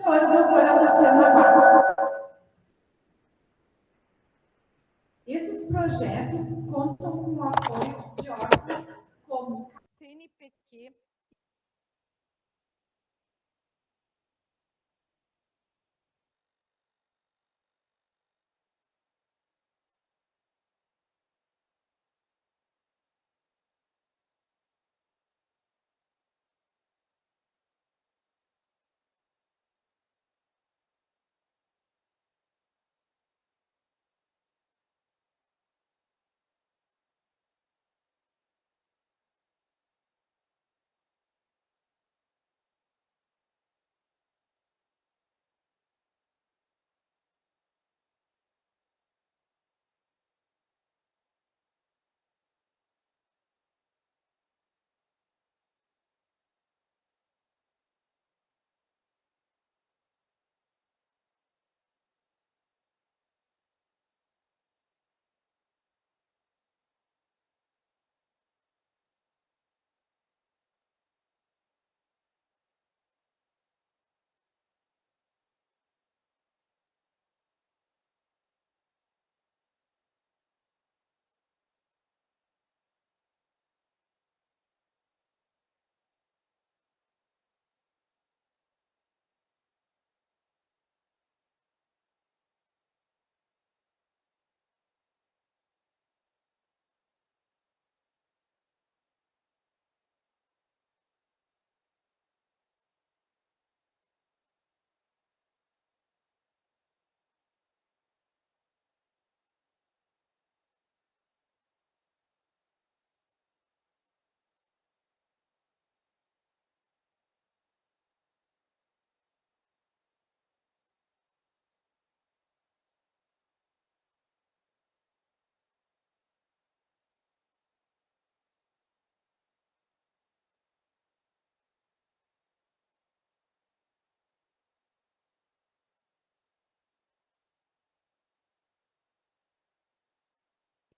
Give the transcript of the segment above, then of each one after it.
professora doutora Luciana Barros. Esses projetos contam com o apoio de órgãos como CNPq,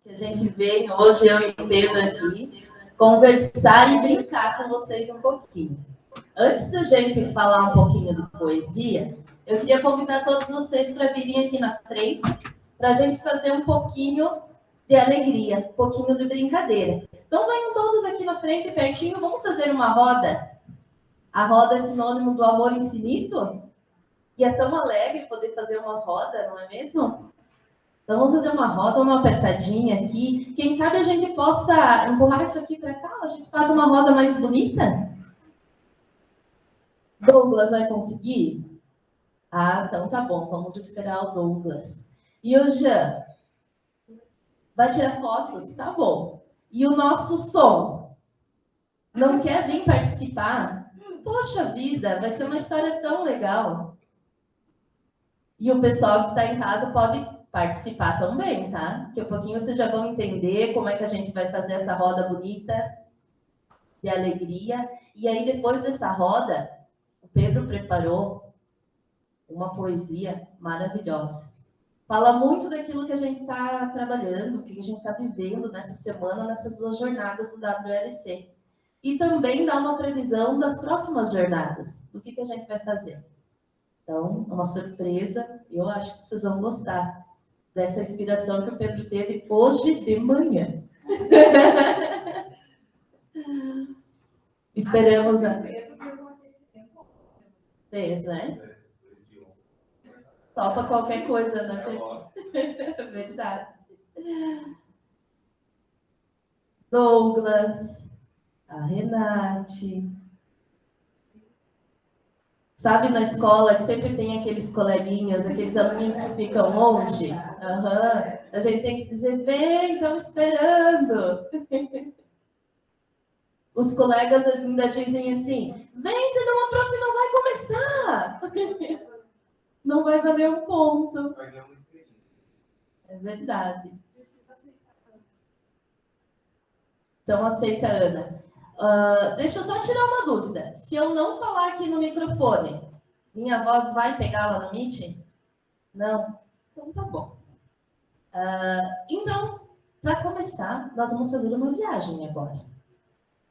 que a gente veio hoje, eu e o Pedro aqui, conversar e brincar com vocês um pouquinho. Antes da gente falar um pouquinho de poesia, eu queria convidar todos vocês para virem aqui na frente, para a gente fazer um pouquinho de alegria, um pouquinho de brincadeira. Então, venham todos aqui na frente, pertinho, vamos fazer uma roda. A roda é sinônimo do amor infinito, e é tão alegre poder fazer uma roda, não é mesmo? Então, vamos fazer uma roda, uma apertadinha aqui. Quem sabe a gente possa empurrar isso aqui para cá, a gente faz uma roda mais bonita? Douglas vai conseguir? Ah, então tá bom, vamos esperar o Douglas. E o Jean? Vai tirar fotos? Tá bom. E o nosso som? Não quer vir participar? Poxa vida, vai ser uma história tão legal. E o pessoal que está em casa pode participar também, tá? Daqui a pouquinho vocês já vão entender como é que a gente vai fazer essa roda bonita de alegria. E aí, depois dessa roda, o Pedro preparou uma poesia maravilhosa. Fala muito daquilo que a gente está trabalhando, que a gente está vivendo nessa semana, nessas 2 jornadas do WLC. E também dá uma previsão das próximas jornadas, do que a gente vai fazer. Então, é uma surpresa, eu acho que vocês vão gostar dessa inspiração que o Pedro teve hoje de manhã. Esperamos a... Fez, né? Topa qualquer coisa, né? Verdade. Douglas, a Renate. Sabe, na escola que sempre tem aqueles coleguinhas, aqueles alunos que ficam longe? Uhum. A gente tem que dizer, vem, estão esperando. Os colegas ainda dizem assim, vem, senão a prof não vai começar. Não vai valer um ponto. É verdade. Então, aceita, Ana. Deixa eu só tirar uma dúvida. Se eu não falar aqui no microfone, minha voz vai pegar lá no Meet? Não? Então, tá bom. Então, para começar, nós vamos fazer uma viagem agora.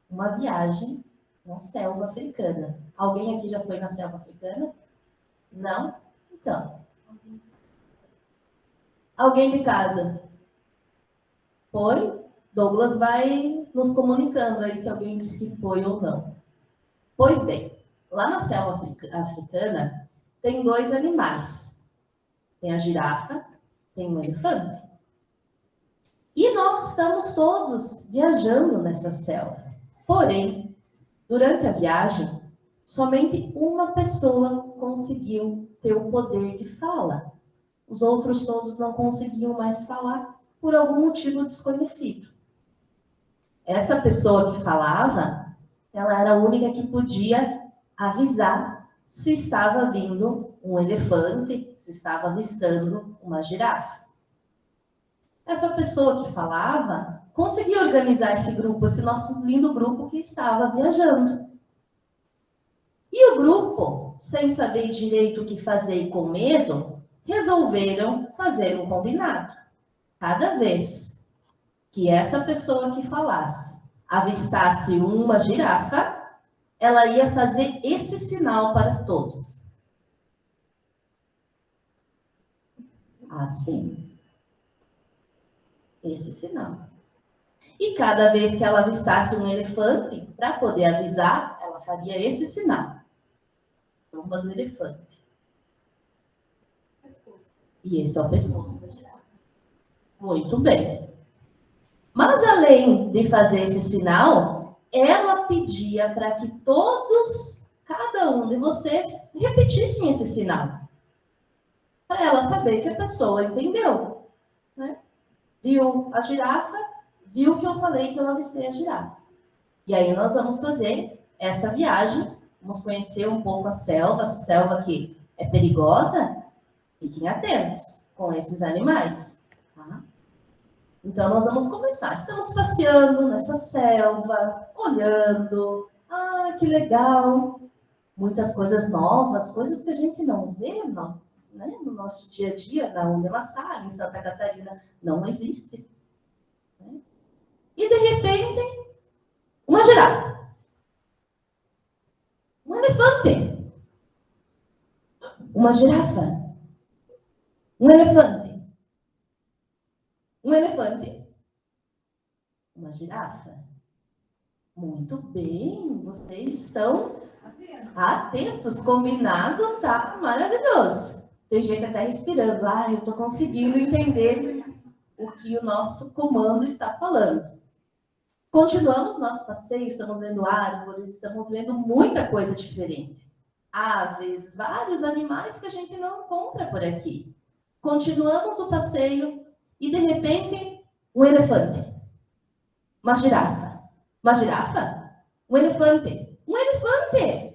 Uma viagem na selva africana. Alguém aqui já foi na selva africana? Não? Então. Alguém de casa? Foi? Douglas vai nos comunicando aí se alguém disse que foi ou não. Pois bem, lá na selva africana tem 2 animais. Tem a girafa, tem o elefante. E nós estamos todos viajando nessa selva. Porém, durante a viagem, somente uma pessoa conseguiu ter o poder de fala. Os outros todos não conseguiam mais falar por algum motivo desconhecido. Essa pessoa que falava, ela era a única que podia avisar se estava vindo um elefante, se estava avistando uma girafa. Essa pessoa que falava conseguia organizar esse grupo, esse nosso lindo grupo que estava viajando. E o grupo, sem saber direito o que fazer e com medo, resolveram fazer um combinado. Cada vez que essa pessoa que falasse avistasse uma girafa, ela ia fazer esse sinal para todos. Assim. Esse sinal. E cada vez que ela avistasse um elefante, para poder avisar, ela faria esse sinal. Tromba do elefante. E esse é o pescoço da girafa. Muito bem. Mas além de fazer esse sinal, ela pedia para que todos, cada um de vocês, repetissem esse sinal. Para ela saber que a pessoa entendeu. Né? Viu a girafa, viu que eu falei que eu avistei a girafa. E aí nós vamos fazer essa viagem, vamos conhecer um pouco a selva que é perigosa. Fiquem atentos com esses animais. Tá? Então, nós vamos começar. Estamos passeando nessa selva, olhando. Ah, que legal! Muitas coisas novas, coisas que a gente não vê não, né? No nosso dia a dia, na Umbelassar, em Santa Catarina, não existe. Né? E, de repente, uma girafa. Um elefante. Uma girafa. Um elefante. Um elefante. Uma girafa. Muito bem, vocês estão atentos. Combinado, tá maravilhoso. Tem gente até respirando. Ah, eu estou conseguindo entender o que o nosso comando está falando. Continuamos nosso passeio, estamos vendo árvores, estamos vendo muita coisa diferente. Aves, vários animais que a gente não encontra por aqui. Continuamos o passeio e, de repente, um elefante. Uma girafa. Uma girafa? Um elefante. Um elefante.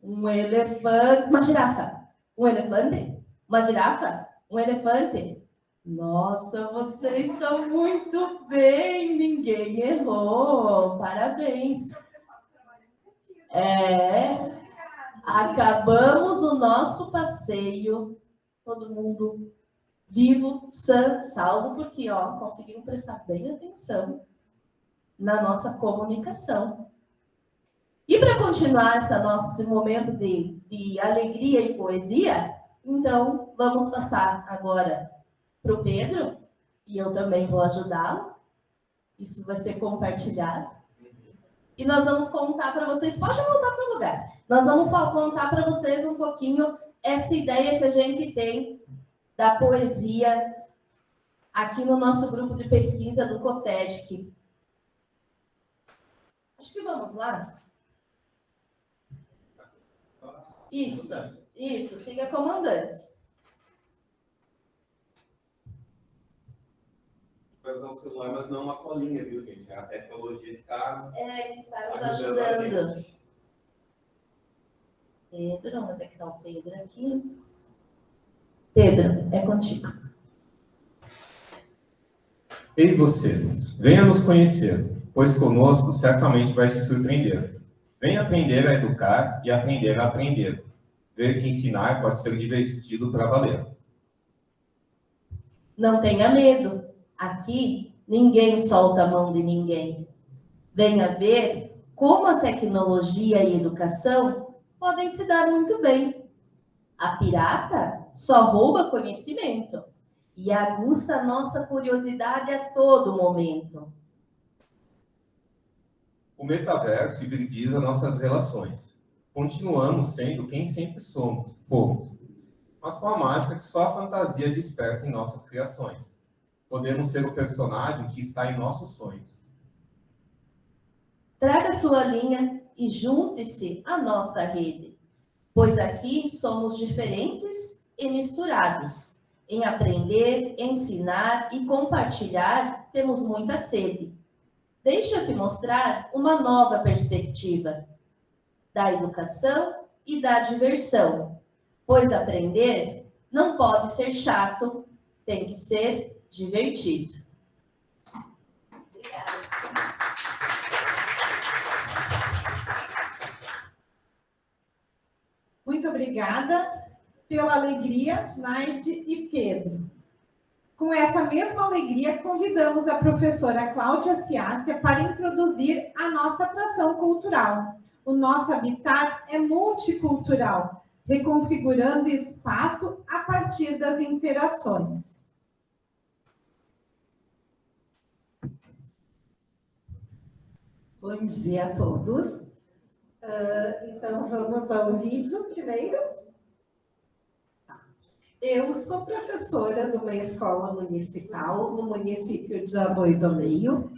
Um elefante. Uma girafa. Um elefante. Uma girafa. Um elefante. Nossa, vocês estão muito bem. Ninguém errou. Parabéns. Acabamos o nosso passeio. Todo mundo vivo, sã, salvo, porque conseguimos prestar bem atenção na nossa comunicação. E para continuar esse momento de alegria e poesia, então vamos passar agora para o Pedro, e eu também vou ajudá-lo. Isso vai ser compartilhado. E nós vamos contar para vocês, pode voltar para o lugar, nós vamos contar para vocês um pouquinho essa ideia que a gente tem da poesia aqui no nosso grupo de pesquisa do COTEDIC. Acho que vamos lá. Isso, siga comandante. Vai usar o celular, mas não uma colinha, viu, gente? A tecnologia está... que está nos ajudando. Pedro, onde é que está o Pedro aqui? Pedro, é contigo. Ei você, venha nos conhecer, pois conosco certamente vai se surpreender. Venha aprender a educar e aprender a aprender. Ver que ensinar pode ser divertido para valer. Não tenha medo. Aqui, ninguém solta a mão de ninguém. Venha ver como a tecnologia e a educação podem se dar muito bem. A pirata só rouba conhecimento e aguça nossa curiosidade a todo momento. O metaverso hibridiza nossas relações. Continuamos sendo quem sempre fomos, mas com a mágica que só a fantasia desperta em nossas criações. Podemos ser o personagem que está em nossos sonhos. Traga sua linha e junte-se à nossa rede, pois aqui somos diferentes e misturados. Em aprender, ensinar e compartilhar, temos muita sede. Deixa eu te mostrar uma nova perspectiva da educação e da diversão, pois aprender não pode ser chato, tem que ser divertido. Obrigada. Muito obrigada pela alegria, Naide e Pedro. Com essa mesma alegria, convidamos a professora Cláudia Ciássia para introduzir a nossa atração cultural. O nosso habitat é multicultural, reconfigurando espaço a partir das interações. Bom dia a todos. Então, vamos ao vídeo primeiro. Eu sou professora de uma escola municipal no município de Arroio do Meio.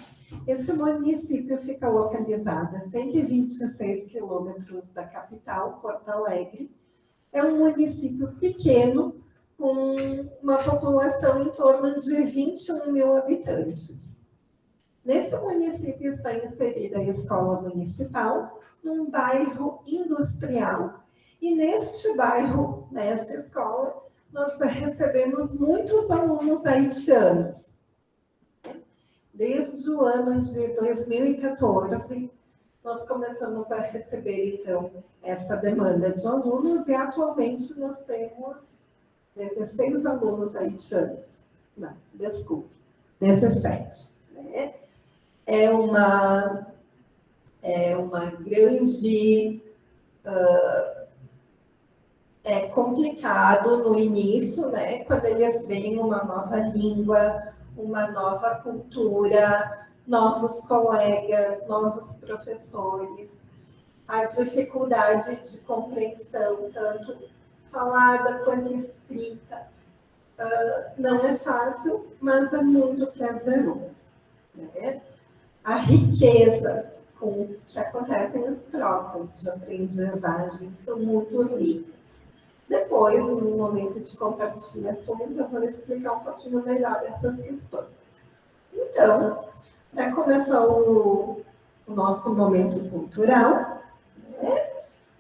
Esse município fica localizado a 126 quilômetros da capital, Porto Alegre. É um município pequeno, com uma população em torno de 21 mil habitantes. Nesse município está inserida a escola municipal, num bairro industrial. E neste bairro, nesta escola, nós recebemos muitos alunos haitianos. Desde o ano de 2014, nós começamos a receber, então, essa demanda de alunos e atualmente nós temos 16 alunos haitianos. Não, desculpe, 17. Né? É uma grande... É complicado no início, né? Quando eles veem uma nova língua, uma nova cultura, novos colegas, novos professores, a dificuldade de compreensão, tanto falada quanto escrita, não é fácil, mas é muito prazeroso, né? A riqueza com que acontecem as trocas de aprendizagem são muito ricas. Depois, no momento de compartilhações, eu vou explicar um pouquinho melhor essas questões. Então, para começar o nosso momento cultural, né,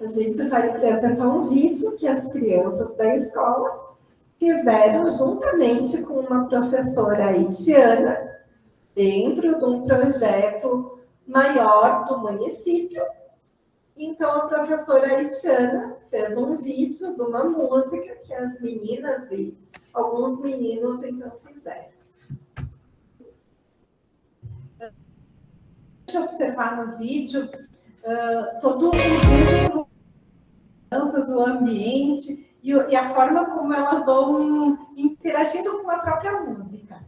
a gente vai apresentar um vídeo que as crianças da escola fizeram juntamente com uma professora haitiana, dentro de um projeto maior do município. Então, a professora haitiana fez um vídeo de uma música que as meninas e alguns meninos, então, fizeram. Deixa eu observar no vídeo todo o danças, o ambiente e a forma como elas vão interagindo com a própria música.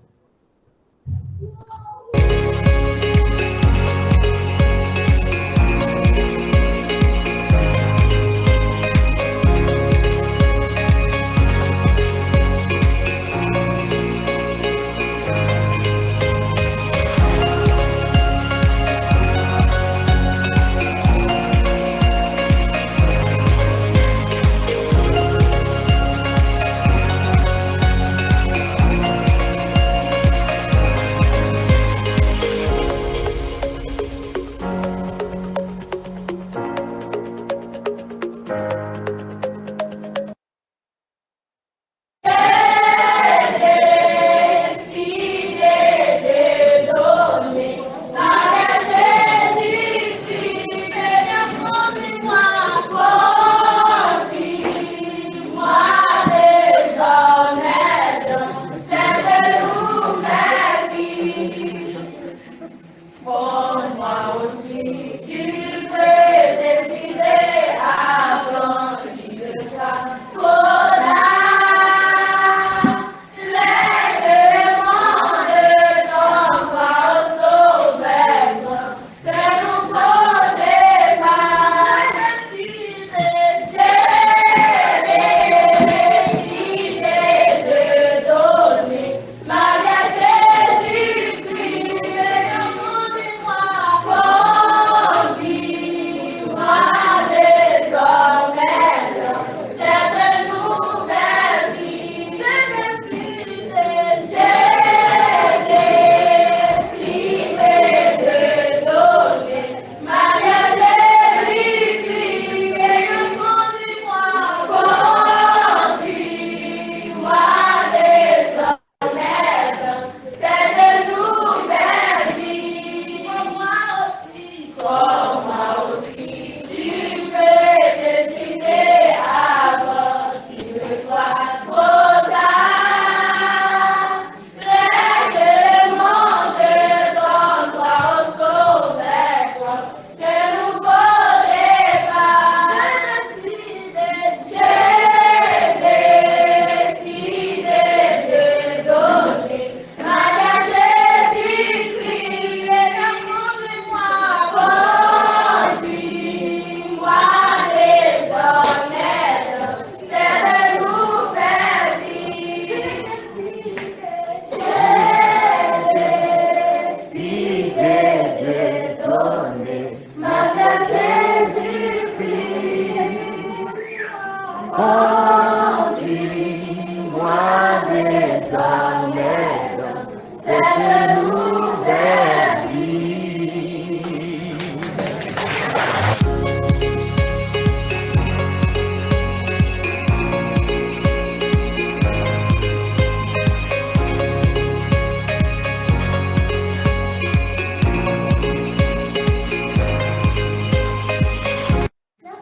Meu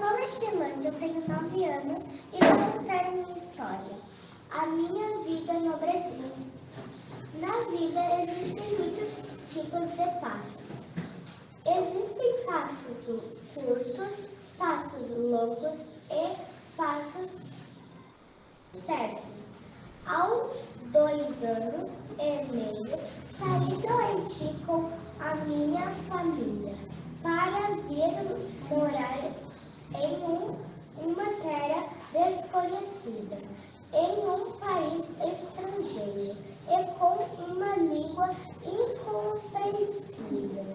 nome é Xelândia, eu tenho 9 anos e vou contar minha história. A minha vida no Brasil. Na vida existem muitos tipos de passos. Existem passos curtos, passos longos e passos certos. Aos 2 anos e meio, saí do Haiti com a minha família para vir morar em uma terra desconhecida, em um país estrangeiro e com uma língua incompreensível,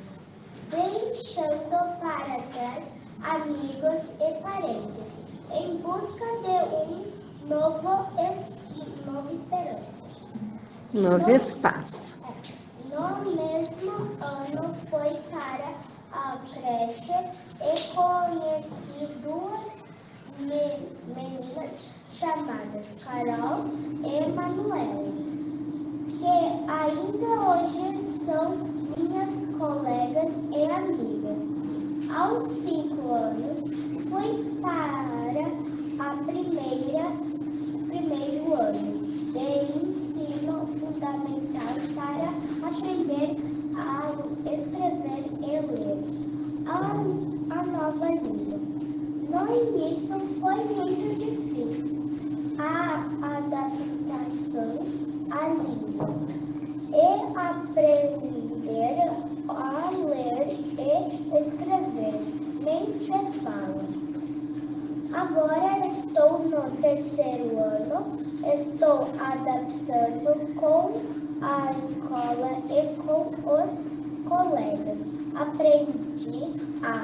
deixando para trás amigos e parentes, em busca de nova esperança. Novo espaço. No mesmo ano fui para a creche e conheci 2 meninas chamadas Carol e Manuela, que ainda hoje são minhas colegas e amigas. Aos 5 anos fui para a primeiro ano de ensino fundamental para aprender a escrever e ler a nova língua. No início foi muito difícil a adaptação à língua e aprender a ler e escrever, nem se fala. Agora estou no 3º ano, estou adaptando com a escola e com os colegas. Aprendi a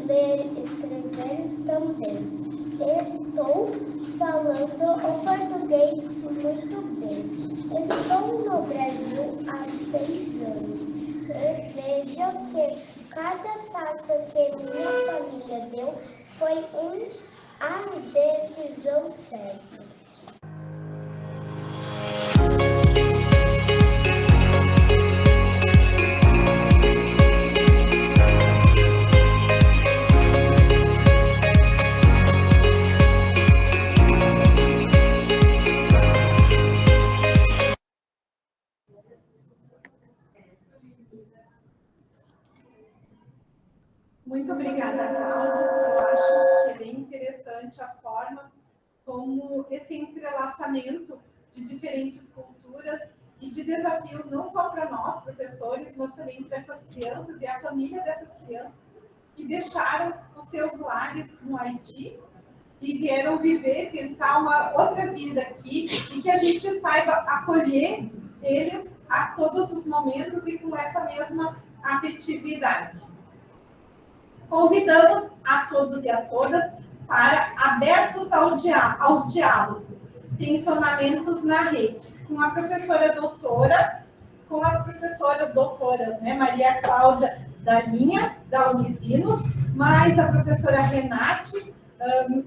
ler e escrever também. Estou falando o português muito bem. Estou no Brasil há 6 anos. E vejo que cada passo que minha família deu foi a decisão certa. Muito obrigada, Cláudia. Eu acho que é bem interessante a forma como esse entrelaçamento de diferentes culturas e de desafios, não só para nós, professores, mas também para essas crianças e a família dessas crianças que deixaram os seus lares no Haiti e vieram viver, tentar uma outra vida aqui e que a gente saiba acolher eles a todos os momentos e com essa mesma afetividade. Convidamos a todos e a todas para abertos aos diálogos, tensionamentos na rede, com a professora doutora, com as professoras doutoras, né? Maria Cláudia da Linha, da Unisinos, mais a professora Renate,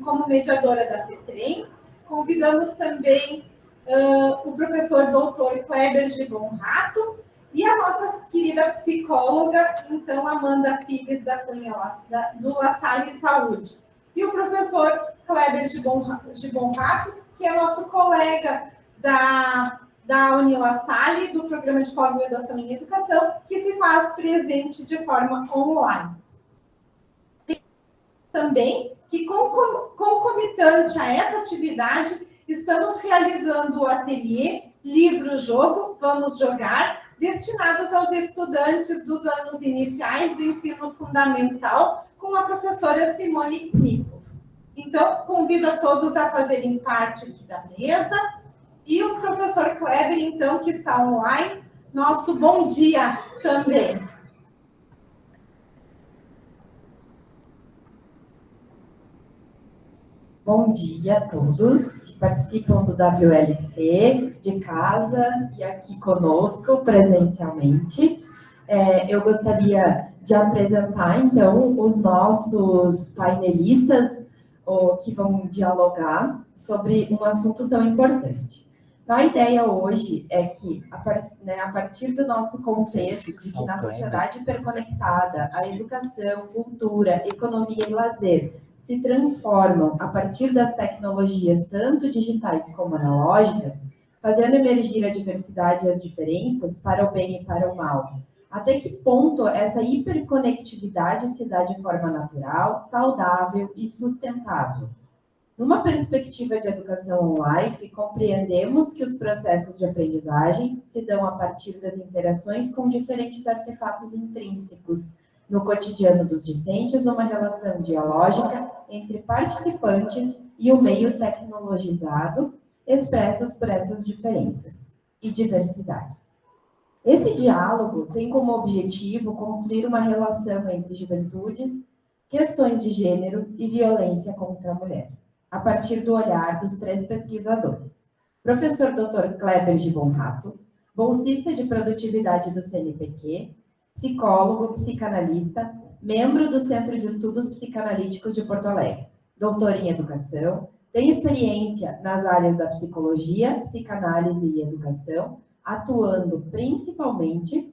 como mediadora da CETREM. Convidamos também o professor doutor Kleber Gibon Rato, e a nossa querida psicóloga, então, Amanda Pires da Cunha, do La Salle Saúde. E o professor Kleber Gibon Rato, que é nosso colega da Unila Salle, do Programa de Pós-Graduação em Educação, que se faz presente de forma online. Também que, concomitante a essa atividade, estamos realizando o ateliê Livro-Jogo, Vamos Jogar, destinados aos estudantes dos anos iniciais do ensino fundamental, com a professora Simone Nico. Então, convido a todos a fazerem parte aqui da mesa, e o professor Kleber, então, que está online, nosso bom dia também. Bom dia a todos que participam do WLC de casa e aqui conosco presencialmente. Eu gostaria de apresentar, então, os nossos painelistas que vão dialogar sobre um assunto tão importante. Então, a ideia hoje é que, a partir do nosso contexto, de que na sociedade hiperconectada, a educação, cultura, economia e lazer se transformam a partir das tecnologias, tanto digitais como analógicas, fazendo emergir a diversidade e as diferenças para o bem e para o mal. Até que ponto essa hiperconectividade se dá de forma natural, saudável e sustentável? Numa perspectiva de educação online, compreendemos que os processos de aprendizagem se dão a partir das interações com diferentes artefatos intrínsecos no cotidiano dos discentes, numa relação dialógica entre participantes e o meio tecnologizado, expressos por essas diferenças e diversidades. Esse diálogo tem como objetivo construir uma relação entre juventudes, questões de gênero e violência contra a mulher, a partir do olhar dos 3 pesquisadores. Professor Dr. Kleber Gibonrato, bolsista de produtividade do CNPq, psicólogo, psicanalista, membro do Centro de Estudos Psicanalíticos de Porto Alegre, doutor em educação, tem experiência nas áreas da psicologia, psicanálise e educação, atuando principalmente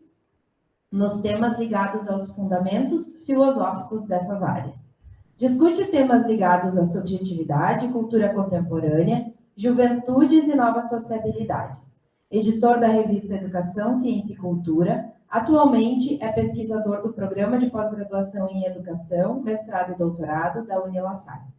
nos temas ligados aos fundamentos filosóficos dessas áreas. Discute temas ligados à subjetividade, cultura contemporânea, juventudes e novas sociabilidades. Editor da revista Educação, Ciência e Cultura, atualmente é pesquisador do Programa de Pós-Graduação em Educação, Mestrado e Doutorado da UniLaSalle,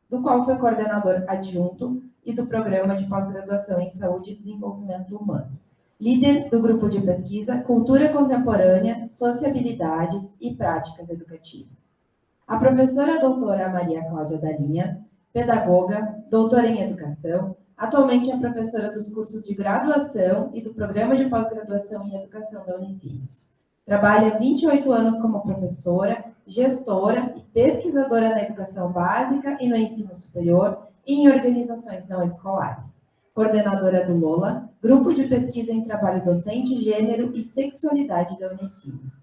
do qual foi coordenador adjunto e do Programa de Pós-Graduação em Saúde e Desenvolvimento Humano. Líder do grupo de pesquisa Cultura Contemporânea, Sociabilidades e Práticas Educativas. A professora doutora Maria Cláudia Dalinha, pedagoga, doutora em educação, atualmente é professora dos cursos de graduação e do Programa de Pós-Graduação em Educação da Unicinos. Trabalha 28 anos como professora, gestora e pesquisadora na educação básica e no ensino superior e em organizações não escolares. Coordenadora do LOLA, Grupo de Pesquisa em Trabalho Docente, Gênero e Sexualidade da Unicinos.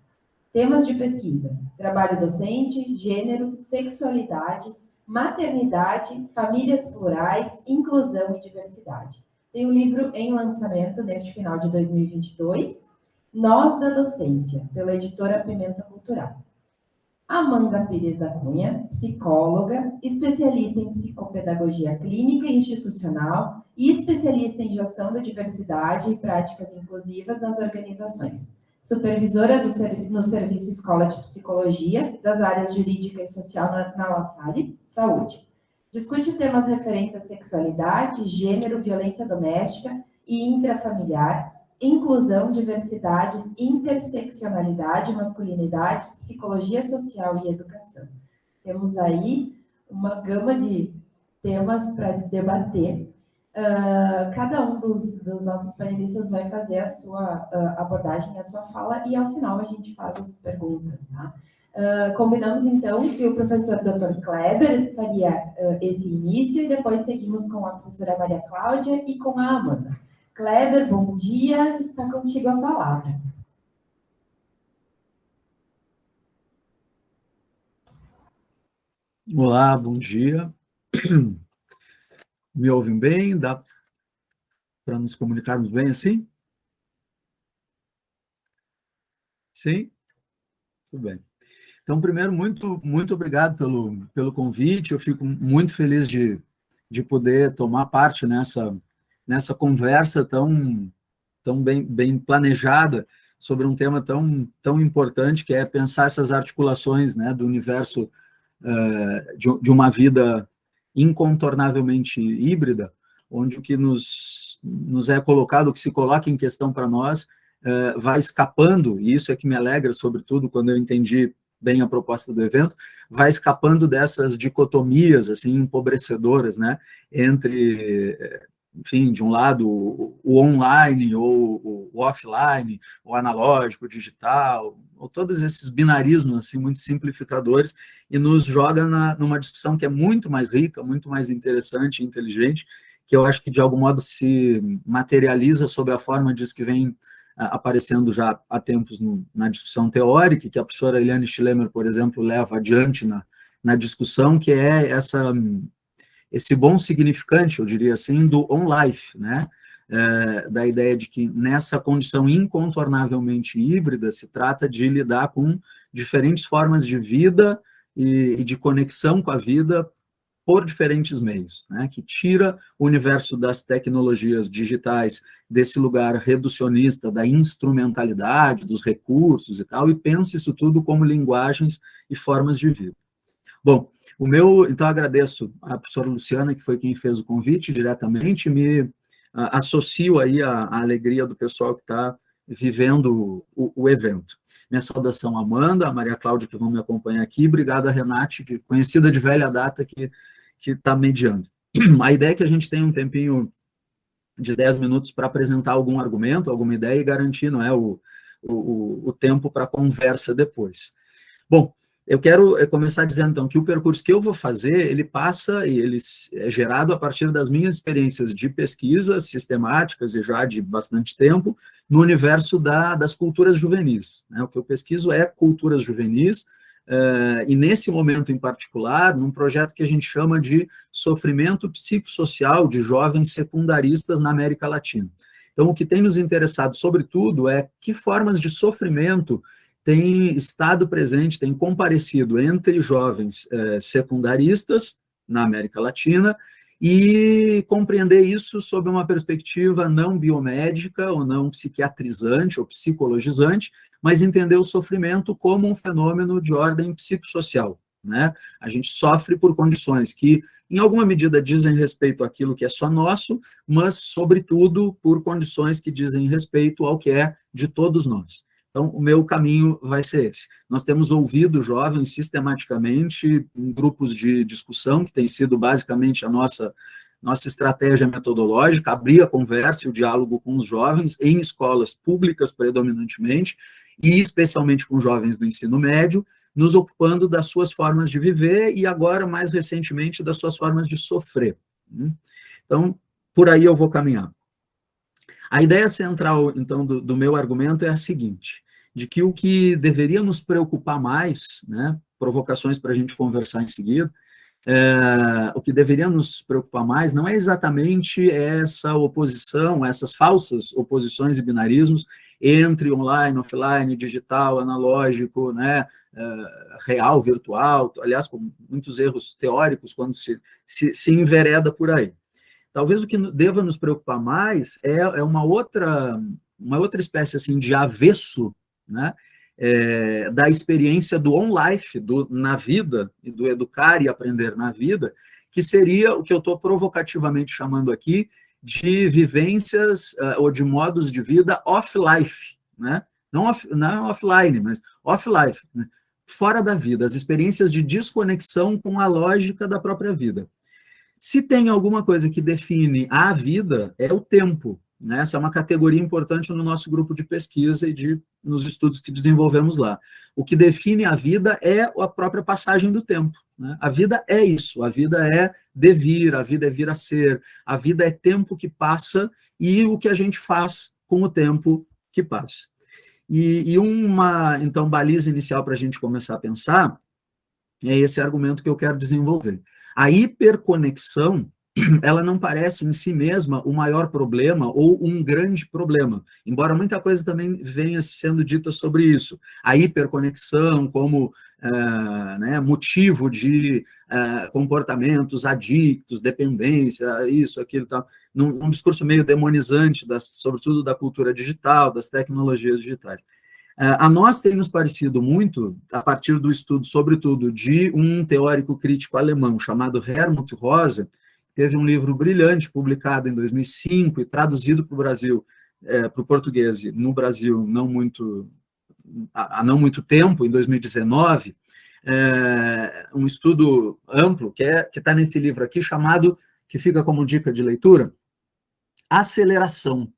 Temas de pesquisa: trabalho docente, gênero, sexualidade, maternidade, famílias plurais, inclusão e diversidade. Tem um livro em lançamento neste final de 2022, Nós da Docência, pela editora Pimenta Cultural. Amanda Pires da Cunha, psicóloga, especialista em psicopedagogia clínica e institucional e especialista em gestão da diversidade e práticas inclusivas nas organizações. Supervisora no Serviço Escola de Psicologia, das áreas jurídica e social na LaSalle, Saúde. Discute temas referentes à sexualidade, gênero, violência doméstica e intrafamiliar, inclusão, diversidades, interseccionalidade, masculinidades, psicologia social e educação. Temos aí uma gama de temas para debater. Cada um dos nossos panelistas vai fazer a sua abordagem, a sua fala, e ao final a gente faz as perguntas, tá? Combinamos, então, que o professor Dr. Kleber faria esse início e depois seguimos com a professora Maria Cláudia e com a Amanda. Kleber, bom dia, está contigo a palavra. Olá, bom dia. Me ouvem bem? Dá para nos comunicarmos bem assim? Sim? Tudo bem. Então, primeiro, muito obrigado pelo convite. Eu fico muito feliz de poder tomar parte nessa conversa tão bem planejada sobre um tema tão importante, que é pensar essas articulações, né, do universo de uma vida incontornavelmente híbrida, onde o que nos é colocado, o que se coloca em questão para nós, vai escapando, e isso é que me alegra, sobretudo, quando eu entendi bem a proposta do evento, vai escapando dessas dicotomias, assim, empobrecedoras, né, entre, enfim, de um lado, o online, ou o offline, o analógico, o digital, todos esses binarismos assim, muito simplificadores e nos joga numa discussão que é muito mais rica, muito mais interessante e inteligente, que eu acho que de algum modo se materializa sob a forma disso que vem aparecendo já há tempos na discussão teórica, que a professora Eliane Schlemmer, por exemplo, leva adiante na discussão, que é esse bom significante, eu diria assim, do on-life, né? Da ideia de que nessa condição incontornavelmente híbrida se trata de lidar com diferentes formas de vida e de conexão com a vida por diferentes meios, né, que tira o universo das tecnologias digitais desse lugar reducionista da instrumentalidade, dos recursos e tal, e pensa isso tudo como linguagens e formas de vida. Bom, então agradeço à professora Luciana, que foi quem fez o convite diretamente, me associo aí à alegria do pessoal que está vivendo o evento. Minha saudação a Amanda, a Maria Cláudia, que vão me acompanhar aqui, obrigado a Renate, conhecida de velha data, que está mediando. A ideia é que a gente tenha um tempinho de 10 minutos para apresentar algum argumento, alguma ideia e garantir, não é, o tempo para conversa depois. Bom, eu quero começar dizendo, então, que o percurso que eu vou fazer, ele é gerado a partir das minhas experiências de pesquisa sistemáticas e já de bastante tempo no universo das culturas juvenis, né? O que eu pesquiso é culturas juvenis, e nesse momento em particular, num projeto que a gente chama de sofrimento psicossocial de jovens secundaristas na América Latina. Então, o que tem nos interessado, sobretudo, é que formas de sofrimento têm estado presente, têm comparecido entre jovens secundaristas na América Latina e compreender isso sob uma perspectiva não biomédica ou não psiquiatrizante ou psicologizante, mas entender o sofrimento como um fenômeno de ordem psicossocial, né? A gente sofre por condições que, em alguma medida, dizem respeito àquilo que é só nosso, mas, sobretudo, por condições que dizem respeito ao que é de todos nós. Então, o meu caminho vai ser esse. Nós temos ouvido jovens sistematicamente em grupos de discussão, que tem sido basicamente a nossa estratégia metodológica, abrir a conversa e o diálogo com os jovens em escolas públicas, predominantemente, e especialmente com jovens do ensino médio, nos ocupando das suas formas de viver e agora, mais recentemente, das suas formas de sofrer. Então, por aí eu vou caminhar. A ideia central, então, do meu argumento é a seguinte, de que o que deveria nos preocupar mais, né, provocações para a gente conversar em seguida, o que deveria nos preocupar mais não é exatamente essa oposição, essas falsas oposições e binarismos entre online, offline, digital, analógico, né, real, virtual, aliás, com muitos erros teóricos quando se envereda por aí. Talvez o que deva nos preocupar mais é uma outra espécie assim, de avesso, né, da experiência do on-life, na vida, e do educar e aprender na vida, que seria o que eu estou provocativamente chamando aqui de vivências ou de modos de vida off-life, né? Não offline, mas off-life, né? Fora da vida, as experiências de desconexão com a lógica da própria vida. Se tem alguma coisa que define a vida, é o tempo, né? Essa é uma categoria importante no nosso grupo de pesquisa e nos estudos que desenvolvemos lá. O que define a vida é a própria passagem do tempo, né? A vida é isso, a vida é devir, a vida é vir a ser, a vida é tempo que passa e o que a gente faz com o tempo que passa. E uma, então, baliza inicial para a gente começar a pensar é esse argumento que eu quero desenvolver. A hiperconexão, ela não parece em si mesma o maior problema ou um grande problema, embora muita coisa também venha sendo dita sobre isso. A hiperconexão como né, motivo de comportamentos adictos, dependência, isso, aquilo, tal, num discurso meio demonizante, sobretudo da cultura digital, das tecnologias digitais. A nós tem nos parecido muito, a partir do estudo, sobretudo, de um teórico crítico alemão chamado Helmut Rosa, teve um livro brilhante, publicado em 2005 e traduzido para o Brasil, para o português, no Brasil há não muito tempo, em 2019, um estudo amplo, que está nesse livro aqui, chamado, que fica como dica de leitura, Aceleração.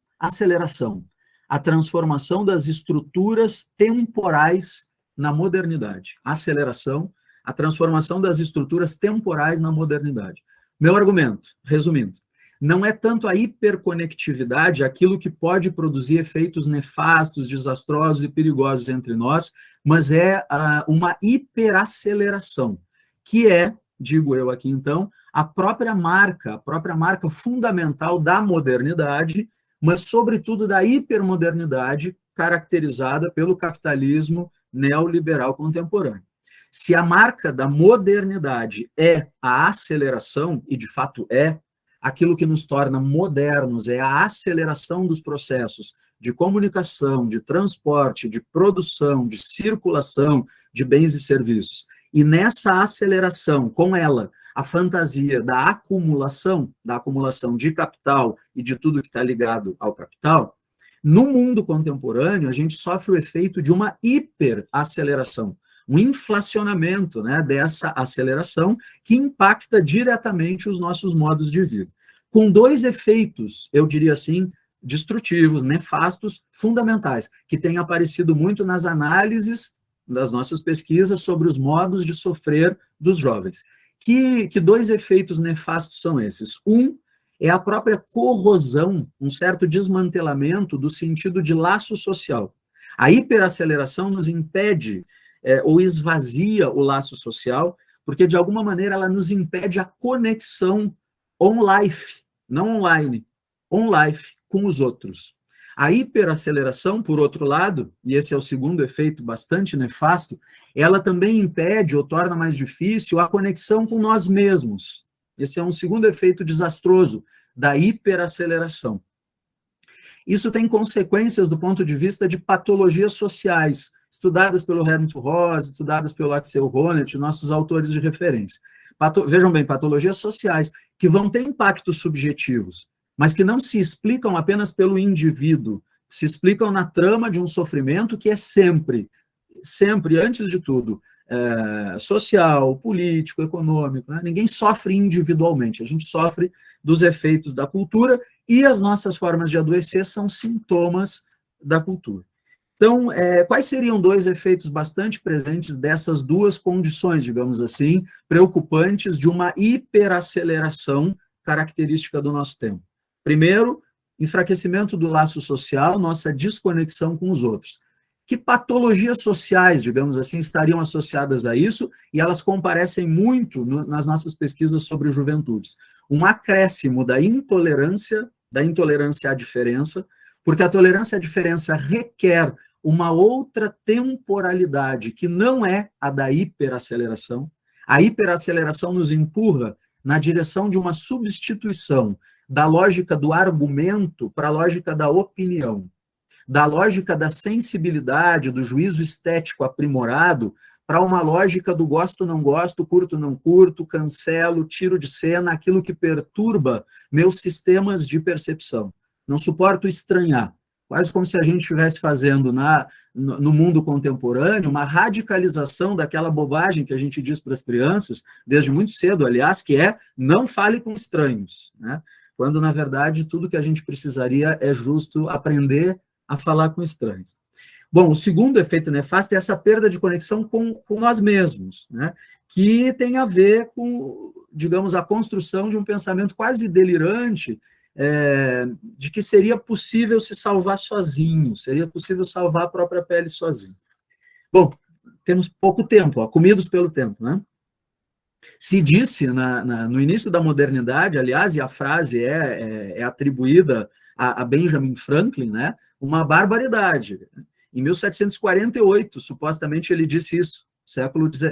a transformação das estruturas temporais na modernidade. Aceleração, a transformação das estruturas temporais na modernidade. Meu argumento, resumindo, não é tanto a hiperconectividade aquilo que pode produzir efeitos nefastos, desastrosos e perigosos entre nós, mas é uma hiperaceleração, que é, digo eu aqui então, a própria marca fundamental da modernidade, mas sobretudo da hipermodernidade caracterizada pelo capitalismo neoliberal contemporâneo. Se a marca da modernidade é a aceleração, e de fato é, aquilo que nos torna modernos é a aceleração dos processos de comunicação, de transporte, de produção, de circulação de bens e serviços. E nessa aceleração, com ela, a fantasia da acumulação de capital e de tudo que está ligado ao capital, no mundo contemporâneo, a gente sofre o efeito de uma hiperaceleração, um inflacionamento, né, dessa aceleração que impacta diretamente os nossos modos de vida. Com dois efeitos, eu diria assim, destrutivos, nefastos, fundamentais, que têm aparecido muito nas análises das nossas pesquisas sobre os modos de sofrer dos jovens. Que dois efeitos nefastos são esses? Um é a própria corrosão, um certo desmantelamento do sentido de laço social. A hiperaceleração nos impede ou esvazia o laço social, porque de alguma maneira ela nos impede a conexão on-life, não online, on-life com os outros. A hiperaceleração, por outro lado, e esse é o segundo efeito bastante nefasto, ela também impede ou torna mais difícil a conexão com nós mesmos. Esse é um segundo efeito desastroso da hiperaceleração. Isso tem consequências do ponto de vista de patologias sociais, estudadas pelo Helmut Ross, estudadas pelo Axel Honneth, nossos autores de referência. Vejam bem, patologias sociais que vão ter impactos subjetivos, mas que não se explicam apenas pelo indivíduo, se explicam na trama de um sofrimento que é sempre, antes de tudo, social, político, econômico, né? Ninguém sofre individualmente, a gente sofre dos efeitos da cultura e as nossas formas de adoecer são sintomas da cultura. Então, quais seriam dois efeitos bastante presentes dessas duas condições, digamos assim, preocupantes de uma hiperaceleração característica do nosso tempo? Primeiro, enfraquecimento do laço social, nossa desconexão com os outros. Que patologias sociais, digamos assim, estariam associadas a isso, e elas comparecem muito nas nossas pesquisas sobre juventudes. Um acréscimo da intolerância à diferença, porque a tolerância à diferença requer uma outra temporalidade, que não é a da hiperaceleração. A hiperaceleração nos empurra na direção de uma substituição da lógica do argumento para a lógica da opinião, da lógica da sensibilidade, do juízo estético aprimorado, para uma lógica do gosto, não gosto, curto, não curto, cancelo, tiro de cena, aquilo que perturba meus sistemas de percepção. Não suporto estranhar. Quase como se a gente estivesse fazendo no mundo contemporâneo uma radicalização daquela bobagem que a gente diz para as crianças, desde muito cedo, aliás, que é não fale com estranhos, né? Quando, na verdade, tudo que a gente precisaria é justo aprender a falar com estranhos. Bom, o segundo efeito nefasto é essa perda de conexão com nós mesmos, né? Que tem a ver com, digamos, a construção de um pensamento quase delirante de que seria possível se salvar sozinho, seria possível salvar a própria pele sozinho. Bom, temos pouco tempo, comidos pelo tempo, né? Se disse no início da modernidade, aliás, e a frase é atribuída a Benjamin Franklin, né? Uma barbaridade. Em 1748, supostamente, ele disse isso,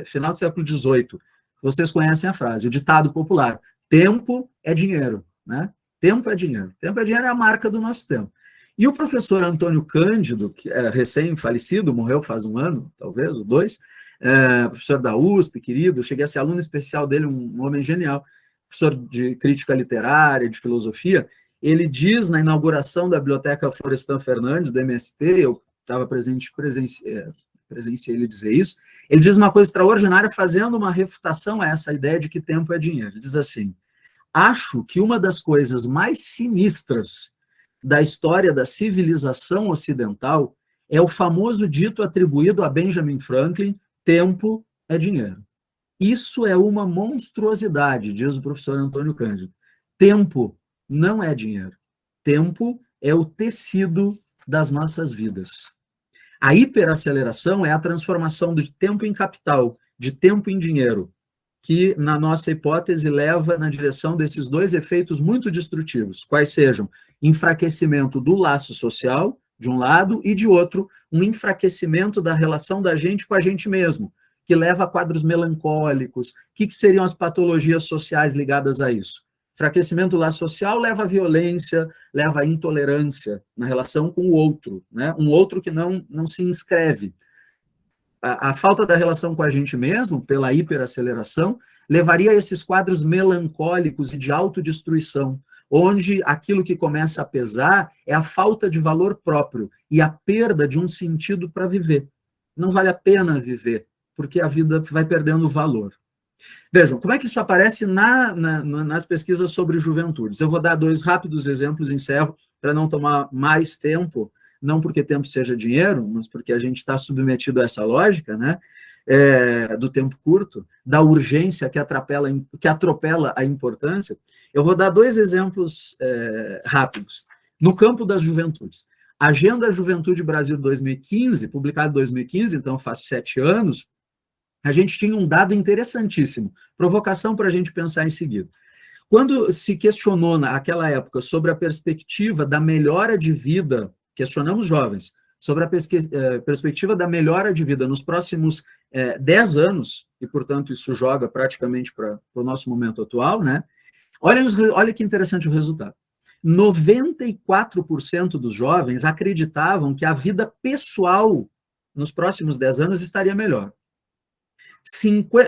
final do século XVIII. Vocês conhecem a frase, o ditado popular: tempo é dinheiro, né? Tempo é dinheiro. Tempo é dinheiro é a marca do nosso tempo. E o professor Antônio Cândido, que é recém-falecido, morreu faz um ano, talvez, ou dois, professor da USP, querido, eu cheguei a ser aluno especial dele, um homem genial, professor de crítica literária, de filosofia. Ele diz, na inauguração da Biblioteca Florestan Fernandes, do MST, eu estava presenciei ele dizer isso, ele diz uma coisa extraordinária, fazendo uma refutação a essa ideia de que tempo é dinheiro. Ele diz assim: acho que uma das coisas mais sinistras da história da civilização ocidental é o famoso dito atribuído a Benjamin Franklin: tempo é dinheiro. Isso é uma monstruosidade, diz o professor Antônio Cândido. Tempo não é dinheiro. Tempo é o tecido das nossas vidas. A hiperaceleração é a transformação de tempo em capital, de tempo em dinheiro, que, na nossa hipótese, leva na direção desses dois efeitos muito destrutivos, quais sejam enfraquecimento do laço social, de um lado, e de outro, um enfraquecimento da relação da gente com a gente mesmo, que leva a quadros melancólicos. O que seriam as patologias sociais ligadas a isso? Enfraquecimento do laço social leva à violência, leva à intolerância na relação com o outro, né? Um outro que não se inscreve. A falta da relação com a gente mesmo, pela hiperaceleração, levaria a esses quadros melancólicos e de autodestruição, onde aquilo que começa a pesar é a falta de valor próprio e a perda de um sentido para viver. Não vale a pena viver, porque a vida vai perdendo valor. Vejam, como é que isso aparece nas pesquisas sobre juventudes? Eu vou dar 2 rápidos exemplos, encerro, para não tomar mais tempo, não porque tempo seja dinheiro, mas porque a gente está submetido a essa lógica, né? Do tempo curto, da urgência que atropela a importância. Eu vou dar 2 exemplos rápidos. No campo das juventudes. A Agenda Juventude Brasil 2015, publicada em 2015, então faz 7 anos, a gente tinha um dado interessantíssimo, provocação para a gente pensar em seguida. Quando se questionou naquela época sobre a perspectiva da melhora de vida, questionamos jovens, sobre a perspectiva da melhora de vida nos próximos 10 anos, e, portanto, isso joga praticamente para o nosso momento atual, né? Olha que interessante o resultado. 94% dos jovens acreditavam que a vida pessoal nos próximos 10 anos estaria melhor.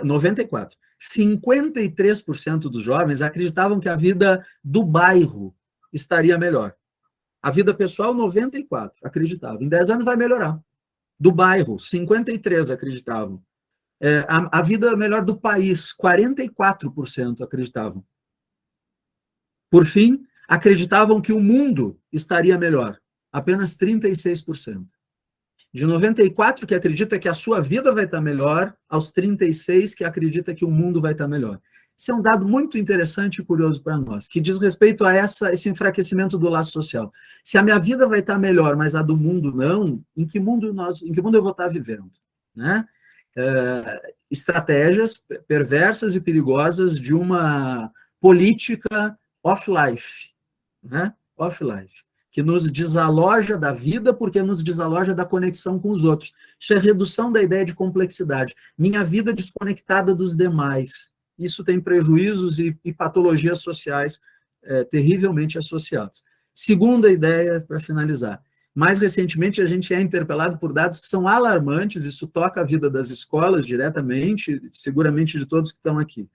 94%. 53% dos jovens acreditavam que a vida do bairro estaria melhor. A vida pessoal, 94% acreditavam. Em 10 anos vai melhorar. Do bairro, 53% acreditavam. A vida melhor do país, 44% acreditavam. Por fim, acreditavam que o mundo estaria melhor. Apenas 36%. De 94 que acredita que a sua vida vai estar melhor, aos 36 que acredita que o mundo vai estar melhor. Isso é um dado muito interessante e curioso para nós, que diz respeito a esse enfraquecimento do laço social. Se a minha vida vai estar melhor, mas a do mundo não, em que mundo eu vou estar vivendo? Né? Estratégias perversas e perigosas de uma política off-life, né? Off-life, que nos desaloja da vida porque nos desaloja da conexão com os outros. Isso é redução da ideia de complexidade. Minha vida desconectada dos demais. Isso tem prejuízos e patologias sociais terrivelmente associadas. Segunda ideia, para finalizar. Mais recentemente, a gente é interpelado por dados que são alarmantes, isso toca a vida das escolas diretamente, seguramente de todos que estão aqui.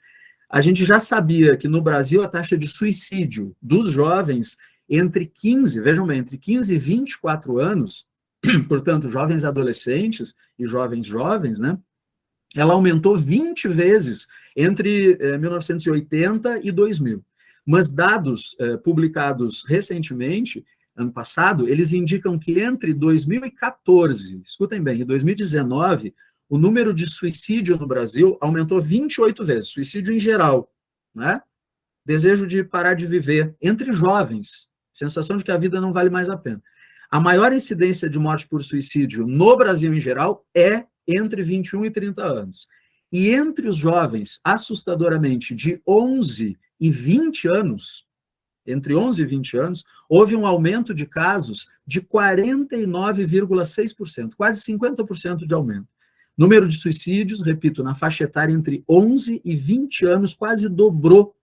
A gente já sabia que no Brasil a taxa de suicídio dos jovens entre 15 e 24 anos, portanto, jovens adolescentes e jovens, né? Ela aumentou 20 vezes entre 1980 e 2000. Mas dados publicados recentemente, ano passado, eles indicam que entre 2014, escutem bem, e 2019, o número de suicídio no Brasil aumentou 28 vezes, suicídio em geral, né? Desejo de parar de viver entre jovens, sensação de que a vida não vale mais a pena. A maior incidência de morte por suicídio no Brasil em geral é entre 21 e 30 anos. E entre os jovens, assustadoramente, de 11 e 20 anos, entre 11 e 20 anos, houve um aumento de casos de 49,6%, quase 50% de aumento. Número de suicídios, repito, na faixa etária entre 11 e 20 anos, quase dobrou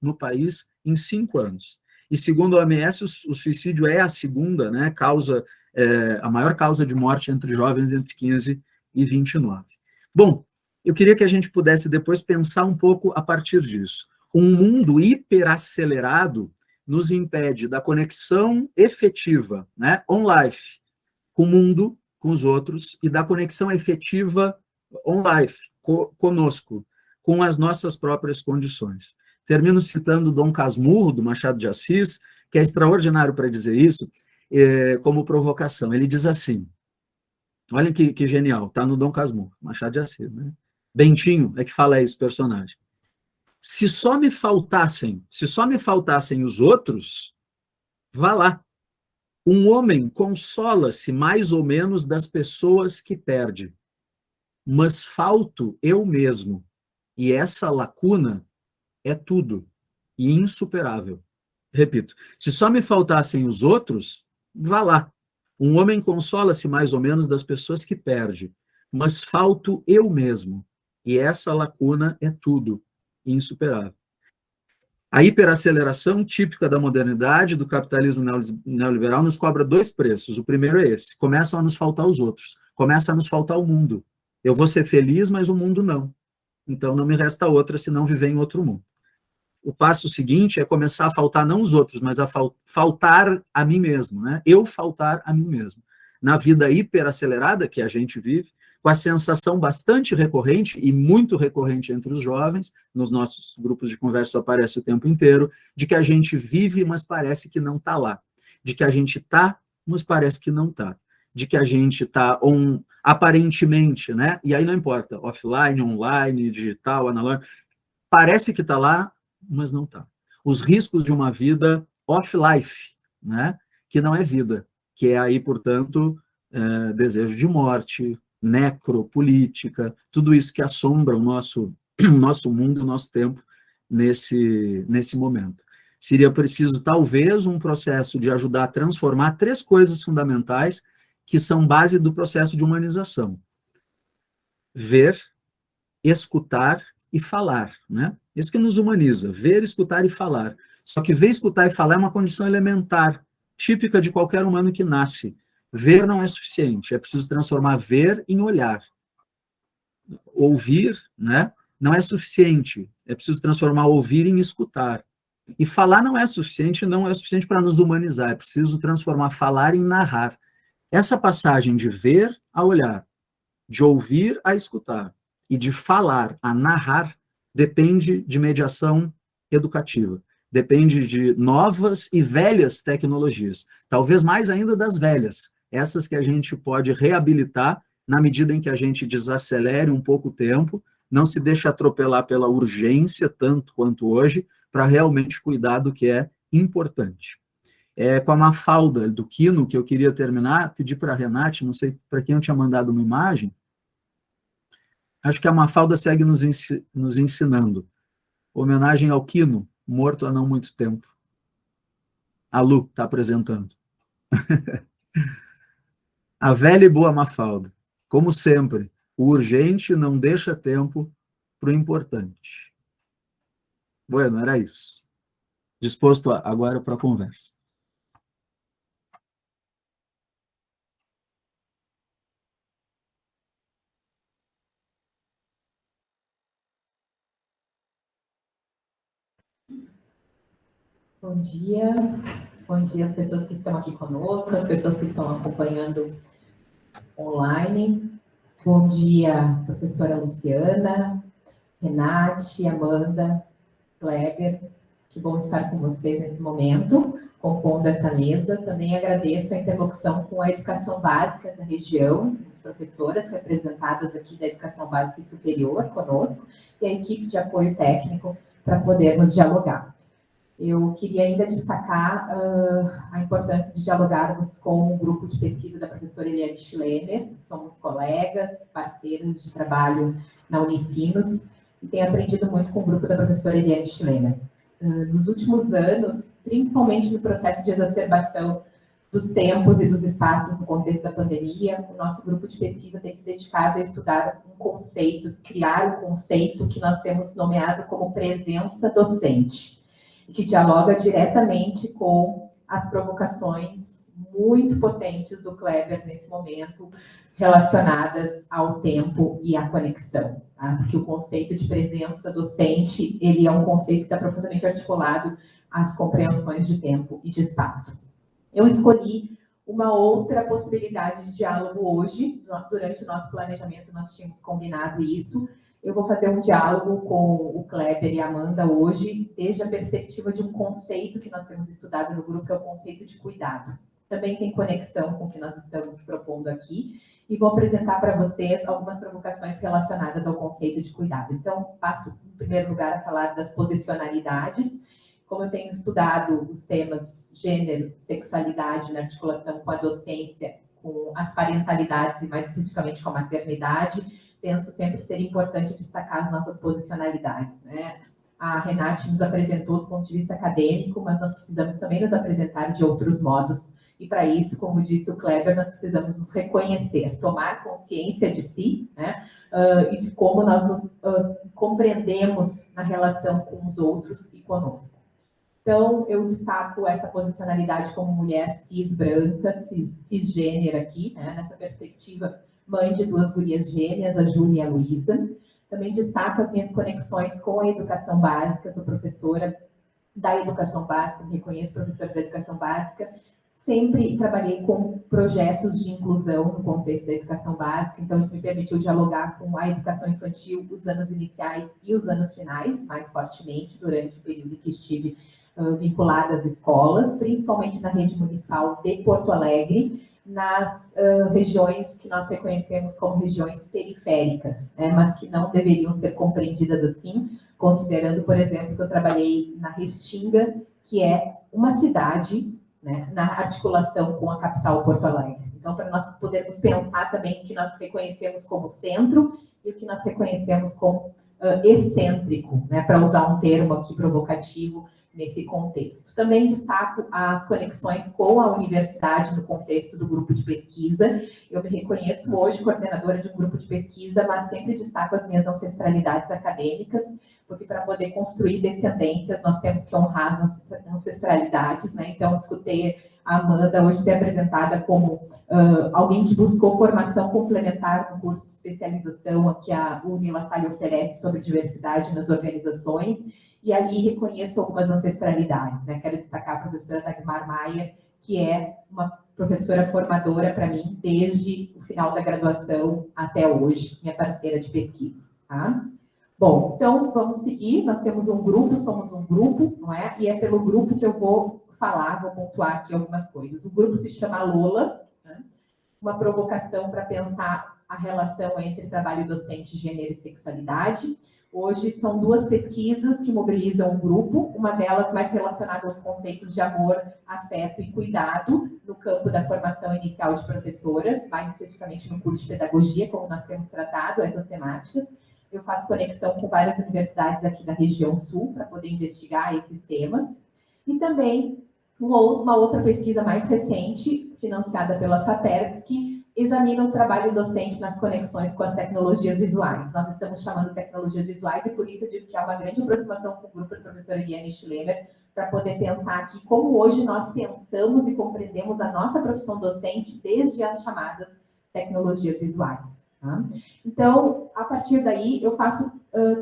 no país em 5 anos. E segundo a OMS, o suicídio é a segunda, né, a maior causa de morte entre jovens entre 15 e 29. Bom, eu queria que a gente pudesse depois pensar um pouco a partir disso. Um mundo hiperacelerado nos impede da conexão efetiva, né, on-life, com o mundo, com os outros, e da conexão efetiva on-life, conosco, com as nossas próprias condições. Termino citando Dom Casmurro, do Machado de Assis, que é extraordinário para dizer isso, como provocação. Ele diz assim, olha que genial, está no Dom Casmurro, Machado de Assis, né? Bentinho é que fala isso, personagem. Se só me faltassem os outros, vá lá. Um homem consola-se mais ou menos das pessoas que perde, mas falto eu mesmo, e essa lacuna é tudo, e insuperável. Repito, se só me faltassem os outros, vá lá. Um homem consola-se mais ou menos das pessoas que perde, mas falto eu mesmo, e essa lacuna é tudo, e insuperável. A hiperaceleração típica da modernidade, do capitalismo neoliberal, nos cobra dois preços. O primeiro é esse: começam a nos faltar os outros, começa a nos faltar o mundo. Eu vou ser feliz, mas o mundo não. Então não me resta outra senão viver em outro mundo. O passo seguinte é começar a faltar não os outros, mas a faltar a mim mesmo, né? Eu faltar a mim mesmo. Na vida hiperacelerada que a gente vive, com a sensação bastante recorrente e muito recorrente entre os jovens, nos nossos grupos de conversa aparece o tempo inteiro, de que a gente vive, mas parece que não está lá. De que a gente está, mas parece que não está. De que a gente está aparentemente, né? E aí não importa, offline, online, digital, analógico, parece que está lá, mas não está. Os riscos de uma vida off-life, né? Que não é vida, que é aí, portanto, desejo de morte, necropolítica, tudo isso que assombra o nosso mundo, o nosso tempo nesse momento. Seria preciso, talvez, um processo de ajudar a transformar três coisas fundamentais que são base do processo de humanização: ver, escutar e falar, né? Isso que nos humaniza, ver, escutar e falar. Só que ver, escutar e falar é uma condição elementar, típica de qualquer humano que nasce. Ver não é suficiente, é preciso transformar ver em olhar. Ouvir, né, não é suficiente, é preciso transformar ouvir em escutar. E falar não é suficiente para nos humanizar, é preciso transformar falar em narrar. Essa passagem de ver a olhar, de ouvir a escutar e de falar a narrar depende de mediação educativa. Depende de novas e velhas tecnologias, talvez mais ainda das velhas, essas que a gente pode reabilitar na medida em que a gente desacelere um pouco o tempo, não se deixe atropelar pela urgência, tanto quanto hoje, para realmente cuidar do que é importante. Com a Mafalda do Quino, que eu queria terminar, pedir para a Renate, não sei para quem eu tinha mandado uma imagem, acho que a Mafalda segue nos ensinando. Homenagem ao Quino, morto há não muito tempo. A Lu está apresentando. A velha e boa Mafalda. Como sempre, o urgente não deixa tempo para o importante. Bueno, era isso. Disposto agora para a conversa. Bom dia às pessoas que estão aqui conosco, às pessoas que estão acompanhando online. Bom dia, professora Luciana, Renate, Amanda, Kleber. Que bom estar com vocês nesse momento, compondo essa mesa. Também agradeço a interlocução com a educação básica da região, as professoras representadas aqui da educação básica e superior conosco, e a equipe de apoio técnico para podermos dialogar. Eu queria ainda destacar a importância de dialogarmos com o grupo de pesquisa da professora Eliane Schlemmer. Somos colegas, parceiros de trabalho na Unicinos, e tenho aprendido muito com o grupo da professora Eliane Schlemmer. Nos últimos anos, principalmente no processo de exacerbação dos tempos e dos espaços no contexto da pandemia, o nosso grupo de pesquisa tem se dedicado a estudar um conceito, criar um conceito que nós temos nomeado como presença docente, que dialoga diretamente com as provocações muito potentes do Kleber nesse momento, relacionadas ao tempo e à conexão. Tá? Porque o conceito de presença docente, ele é um conceito que está profundamente articulado às compreensões de tempo e de espaço. Eu escolhi uma outra possibilidade de diálogo hoje. Durante o nosso planejamento, nós tínhamos combinado isso, eu vou fazer um diálogo com o Kleber e a Amanda hoje, desde a perspectiva de um conceito que nós temos estudado no grupo, que é o conceito de cuidado. Também tem conexão com o que nós estamos propondo aqui, e vou apresentar para vocês algumas provocações relacionadas ao conceito de cuidado. Então, passo, em primeiro lugar, a falar das posicionalidades. Como eu tenho estudado os temas gênero, sexualidade na articulação com a docência, com as parentalidades e mais especificamente com a maternidade, penso sempre ser importante destacar as nossas posicionalidades, né? A Renate nos apresentou do ponto de vista acadêmico, mas nós precisamos também nos apresentar de outros modos. E para isso, como disse o Kleber, nós precisamos nos reconhecer, tomar consciência de si, né? E de como nós nos compreendemos na relação com os outros e conosco. Então, eu destaco essa posicionalidade como mulher cis branca, cisgênera aqui, né? Nessa perspectiva, mãe de 2 gurias gêmeas, a Júlia e a Luísa. Também destaco as minhas conexões com a educação básica, sou professora da educação básica, me reconheço professora da educação básica. Sempre trabalhei com projetos de inclusão no contexto da educação básica, então isso me permitiu dialogar com a educação infantil, os anos iniciais e os anos finais, mais fortemente, durante o período que estive vinculada às escolas, principalmente na rede municipal de Porto Alegre, nas regiões que nós reconhecemos como regiões periféricas, né, mas que não deveriam ser compreendidas assim, considerando, por exemplo, que eu trabalhei na Restinga, que é uma cidade, né, na articulação com a capital Porto Alegre. Então, para nós podermos pensar também o que nós reconhecemos como centro e o que nós reconhecemos como excêntrico, né, para usar um termo aqui provocativo nesse contexto. Também destaco as conexões com a universidade no contexto do grupo de pesquisa. Eu me reconheço hoje coordenadora de um grupo de pesquisa, mas sempre destaco as minhas ancestralidades acadêmicas, porque para poder construir descendências, nós temos que honrar as ancestralidades, né? Então, escutei a Amanda hoje ser apresentada como alguém que buscou formação complementar no curso de especialização que a Unila Salle oferece sobre diversidade nas organizações, e ali reconheço algumas ancestralidades, né? Quero destacar a professora Dagmar Maia, que é uma professora formadora para mim desde o final da graduação até hoje, minha parceira de pesquisa, tá? Bom, então vamos seguir, nós temos um grupo, somos um grupo, não é? E é pelo grupo que eu vou falar, vou pontuar aqui algumas coisas. O grupo se chama Lola, né? Uma provocação para pensar a relação entre trabalho docente, gênero e sexualidade. Hoje são 2 pesquisas que mobilizam o grupo, uma delas mais relacionada aos conceitos de amor, afeto e cuidado no campo da formação inicial de professoras, mais especificamente no curso de pedagogia, como nós temos tratado essas temáticas. Eu faço conexão com várias universidades aqui da região sul para poder investigar esses temas. E também uma outra pesquisa mais recente, financiada pela FAPERGS, que examina o trabalho docente nas conexões com as tecnologias visuais. Nós estamos chamando tecnologias visuais e por isso eu digo que há uma grande aproximação com o grupo da professora Eliane Schlemmer para poder pensar aqui como hoje nós pensamos e compreendemos a nossa profissão docente desde as chamadas tecnologias visuais. Tá? Então, a partir daí, eu faço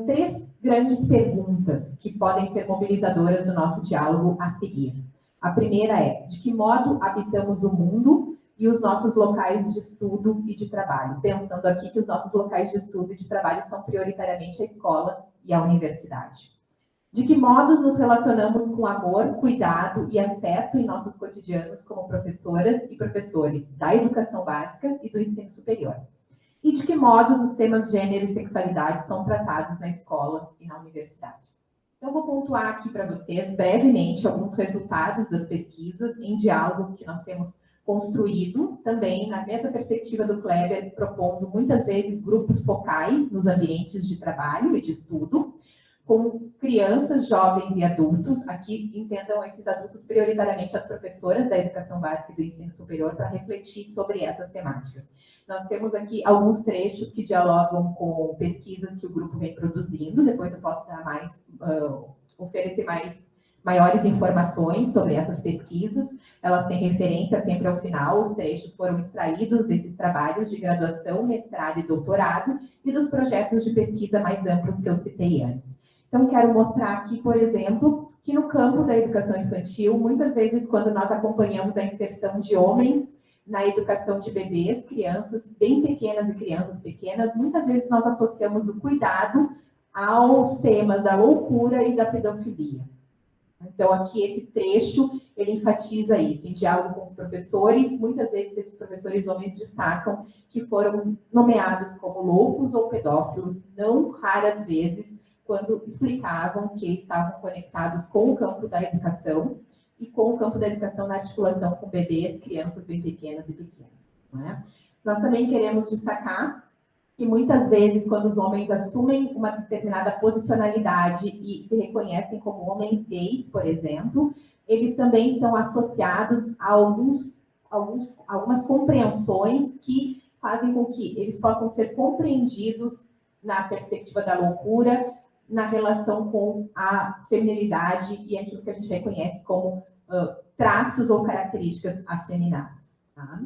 3 grandes perguntas que podem ser mobilizadoras do nosso diálogo a seguir. A primeira é, de que modo habitamos o mundo e os nossos locais de estudo e de trabalho? Pensando aqui que os nossos locais de estudo e de trabalho são prioritariamente a escola e a universidade. De que modos nos relacionamos com amor, cuidado e afeto em nossos cotidianos como professoras e professores da educação básica e do ensino superior? E de que modos os temas gênero e sexualidade são tratados na escola e na universidade? Então, vou pontuar aqui para vocês, brevemente, alguns resultados das pesquisas em diálogo que nós temos construído, também na mesma perspectiva do Kleber, propondo muitas vezes grupos focais nos ambientes de trabalho e de estudo, com crianças, jovens e adultos. Aqui entendam esses adultos prioritariamente as professoras da educação básica e do ensino superior para refletir sobre essas temáticas. Nós temos aqui alguns trechos que dialogam com pesquisas que o grupo vem produzindo, depois eu posso dar mais, oferecer maiores informações sobre essas pesquisas. Elas têm referência sempre ao final, os trechos foram extraídos desses trabalhos de graduação, mestrado e doutorado e dos projetos de pesquisa mais amplos que eu citei antes. Então, quero mostrar aqui, por exemplo, que no campo da educação infantil, muitas vezes, quando nós acompanhamos a inserção de homens na educação de bebês, crianças bem pequenas e crianças pequenas, muitas vezes nós associamos o cuidado aos temas da loucura e da pedofilia. Então, aqui esse trecho, ele enfatiza isso, em diálogo com os professores. Muitas vezes esses professores homens destacam que foram nomeados como loucos ou pedófilos, não raras vezes, quando explicavam que estavam conectados com o campo da educação e com o campo da educação na articulação com bebês, crianças bem pequenas e pequenas. Não é? Nós também queremos destacar que muitas vezes, quando os homens assumem uma determinada posicionalidade e se reconhecem como homens gays, por exemplo, eles também são associados a algumas compreensões que fazem com que eles possam ser compreendidos na perspectiva da loucura, na relação com a feminilidade e aquilo que a gente reconhece como traços ou características afeminadas. Tá?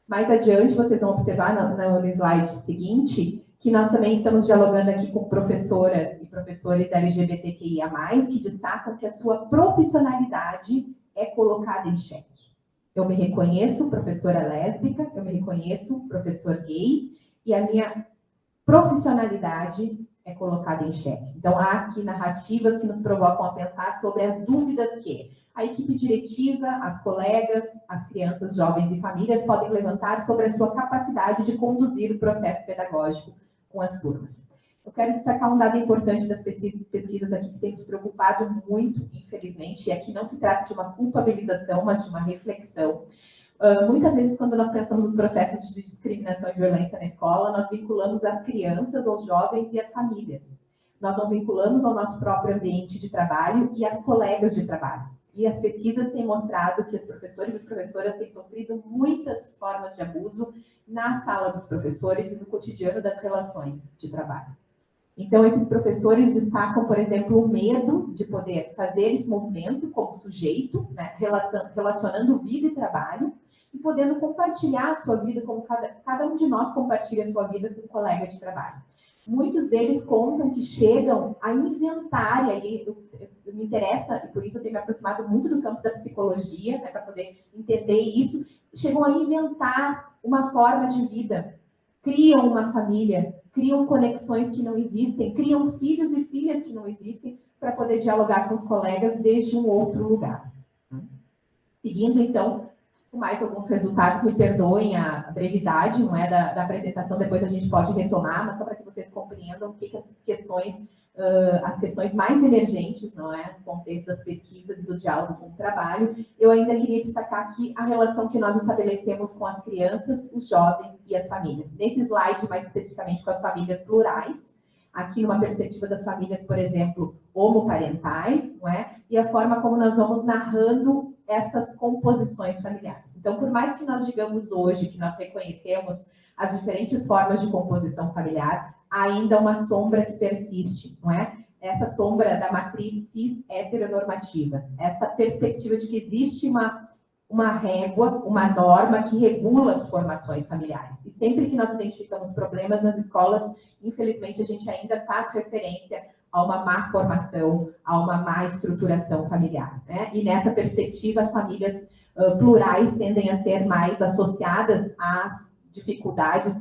Mais adiante, vocês vão observar no slide seguinte que nós também estamos dialogando aqui com professoras e professores LGBTQIA+, que destacam que a sua profissionalidade é colocada em xeque. Eu me reconheço professora lésbica, eu me reconheço professor gay, e a minha profissionalidade é colocada em xeque. Então, há aqui narrativas que nos provocam a pensar sobre as dúvidas que a equipe diretiva, as colegas, as crianças, jovens e famílias podem levantar sobre a sua capacidade de conduzir o processo pedagógico com as turmas. Eu quero destacar um dado importante das pesquisas aqui que tem nos preocupado muito, infelizmente, e aqui não se trata de uma culpabilização, mas de uma reflexão. Muitas vezes, quando nós pensamos nos processos de discriminação e violência na escola, nós vinculamos as crianças, os jovens e as famílias. Nós não vinculamos ao nosso próprio ambiente de trabalho e às colegas de trabalho. E as pesquisas têm mostrado que os professores e as professoras têm sofrido muitas formas de abuso na sala dos professores e no cotidiano das relações de trabalho. Então, esses professores destacam, por exemplo, o medo de poder fazer esse movimento como sujeito, né, relacionando vida e trabalho, e podendo compartilhar a sua vida, como cada um de nós compartilha a sua vida com um colega de trabalho. Muitos deles contam que chegam a inventar, e aí me interessa, e por isso eu tenho me aproximado muito do campo da psicologia, né, para poder entender isso, chegam a inventar uma forma de vida, criam uma família, criam conexões que não existem, criam filhos e filhas que não existem, para poder dialogar com os colegas desde um outro lugar. Seguindo, então, mais alguns resultados, me perdoem a brevidade, não é, da apresentação, depois a gente pode retomar, mas só para que vocês compreendam o que as questões mais emergentes, não é, no contexto das pesquisas e do diálogo com o trabalho. Eu ainda queria destacar aqui a relação que nós estabelecemos com as crianças, os jovens e as famílias. Nesse slide, mais especificamente com as famílias plurais, aqui numa perspectiva das famílias, por exemplo, homoparentais, não é, e a forma como nós vamos narrando essas composições familiares. Então, por mais que nós digamos hoje que nós reconhecemos as diferentes formas de composição familiar, há ainda uma sombra que persiste, não é? Essa sombra da matriz cis heteronormativa, essa perspectiva de que existe uma régua, uma norma que regula as formações familiares. E sempre que nós identificamos problemas nas escolas, infelizmente, a gente ainda faz referência a uma má formação, a uma má estruturação familiar, né? E nessa perspectiva, as famílias plurais tendem a ser mais associadas às dificuldades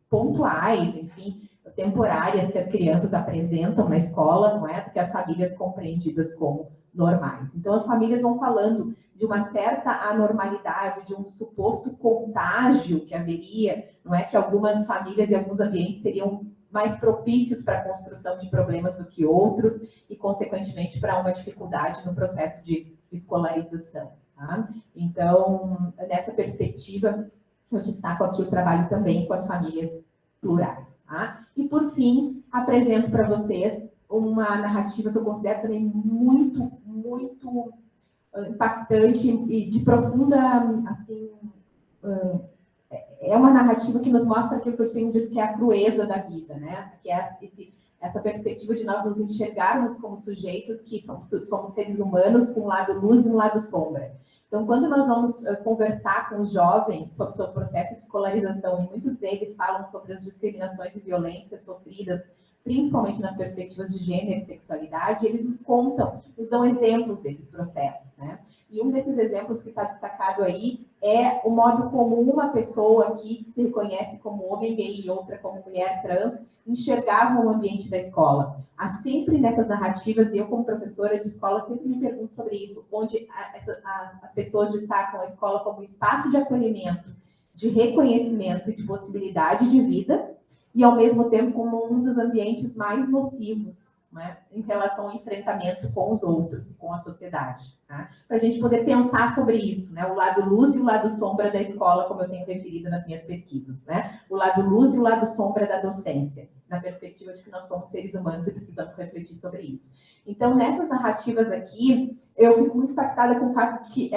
pontuais, enfim, temporárias que as crianças apresentam na escola, não é? Do que as famílias compreendidas como normais. Então, as famílias vão falando de uma certa anormalidade, de um suposto contágio que haveria, não é? Que algumas famílias e alguns ambientes seriam mais propícios para a construção de problemas do que outros e, consequentemente, para uma dificuldade no processo de escolarização. Tá? Então, nessa perspectiva, eu destaco aqui o trabalho também com as famílias plurais. Tá? E, por fim, apresento para vocês uma narrativa que eu considero também muito, muito impactante e de profunda, assim, é uma narrativa que nos mostra aquilo que eu tenho dito que é a crueza da vida, né? Que é essa perspectiva de nós nos enxergarmos como sujeitos que somos seres humanos com um lado luz e um lado sombra. Então, quando nós vamos conversar com os jovens sobre o processo de escolarização, e muitos deles falam sobre as discriminações e violências sofridas, principalmente nas perspectivas de gênero e sexualidade, eles nos contam, nos dão exemplos desses processos, né? E um desses exemplos que está destacado aí é o modo como uma pessoa que se reconhece como homem gay e outra como mulher trans enxergavam o ambiente da escola. Há sempre nessas narrativas, e eu como professora de escola sempre me pergunto sobre isso, onde as pessoas destacam a escola como espaço de acolhimento, de reconhecimento e de possibilidade de vida, e ao mesmo tempo como um dos ambientes mais nocivos, né, em relação ao enfrentamento com os outros, com a sociedade. Tá? Para a gente poder pensar sobre isso, né, o lado luz e o lado sombra da escola, como eu tenho referido nas minhas pesquisas. Né? O lado luz e o lado sombra da docência, na perspectiva de que nós somos seres humanos e precisamos refletir sobre isso. Então, nessas narrativas aqui, eu fico muito impactada com o fato de que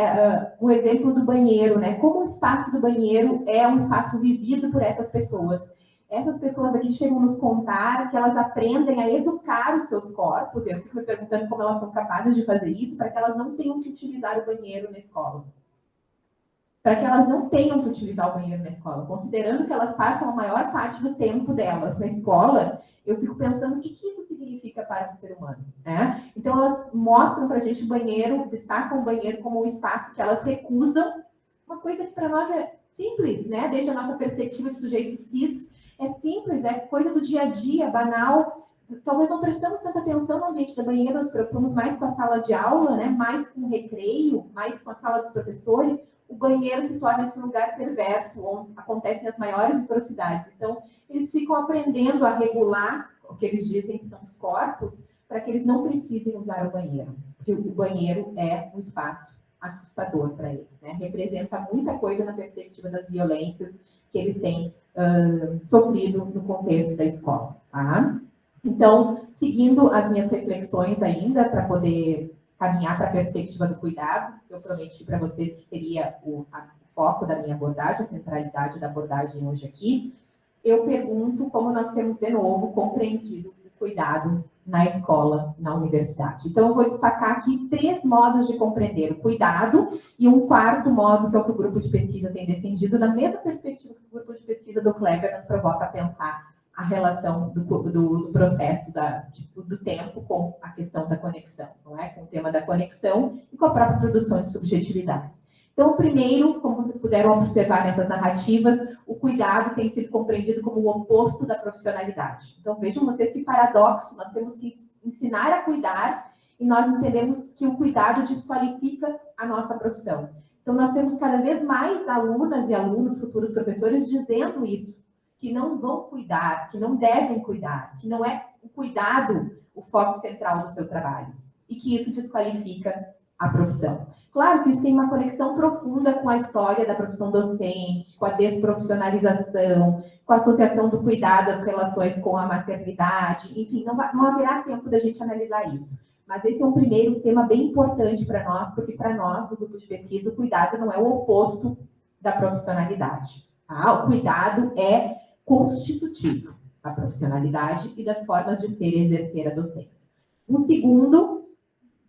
o exemplo do banheiro, né, como o espaço do banheiro é um espaço vivido por essas pessoas. Essas pessoas aqui chegam a nos contar que elas aprendem a educar os seus corpos. Eu fico me perguntando como elas são capazes de fazer isso para que elas não tenham que utilizar o banheiro na escola. Para que elas não tenham que utilizar o banheiro na escola. Considerando que elas passam a maior parte do tempo delas na escola, eu fico pensando o que isso significa para o ser humano. Né? Então, elas mostram para a gente o banheiro, destacam o banheiro como um espaço que elas recusam. Uma coisa que para nós é simples, né? Desde a nossa perspectiva de sujeito cis, é simples, é coisa do dia a dia, banal. Talvez não prestamos tanta atenção no ambiente do banheiro, nos preocupamos mais com a sala de aula, né? Mais com o recreio, mais com a sala dos professores. O banheiro se torna esse lugar perverso, onde acontecem as maiores atrocidades. Então, eles ficam aprendendo a regular o que eles dizem que são os corpos, para que eles não precisem usar o banheiro. Porque o banheiro é um espaço assustador para eles, né? Representa muita coisa na perspectiva das violências que eles têm sofrido no contexto da escola. Tá? Então, seguindo as minhas reflexões ainda, para poder caminhar para a perspectiva do cuidado, eu prometi para vocês que seria o foco da minha abordagem, a centralidade da abordagem hoje aqui, eu pergunto como nós temos, de novo, compreendido o cuidado na escola, na universidade. Então, eu vou destacar aqui 3 modos de compreender o cuidado e um 4º modo, que é o que o grupo de pesquisa tem defendido, na mesma perspectiva que o grupo de pesquisa do Kleber nos provoca a pensar a relação do processo do tempo com a questão da conexão, não é? Com o tema da conexão e com a própria produção de subjetividades. Então, primeiro, como vocês puderam observar nessas narrativas, o cuidado tem sido compreendido como o oposto da profissionalidade. Então, vejam vocês que paradoxo, nós temos que ensinar a cuidar e nós entendemos que o cuidado desqualifica a nossa profissão. Então, nós temos cada vez mais alunas e alunos, futuros professores, dizendo isso, que não vão cuidar, que não devem cuidar, que não é o cuidado o foco central do seu trabalho e que isso desqualifica a profissão. Claro que isso tem uma conexão profunda com a história da profissão docente, com a desprofissionalização, com a associação do cuidado às relações com a maternidade, enfim, não haverá tempo da gente analisar isso. Mas esse é um primeiro tema bem importante para nós, porque para nós, no grupo de pesquisa, o cuidado não é o oposto da profissionalidade. Tá? O cuidado é constitutivo da profissionalidade e das formas de ser e exercer a docência. Um segundo,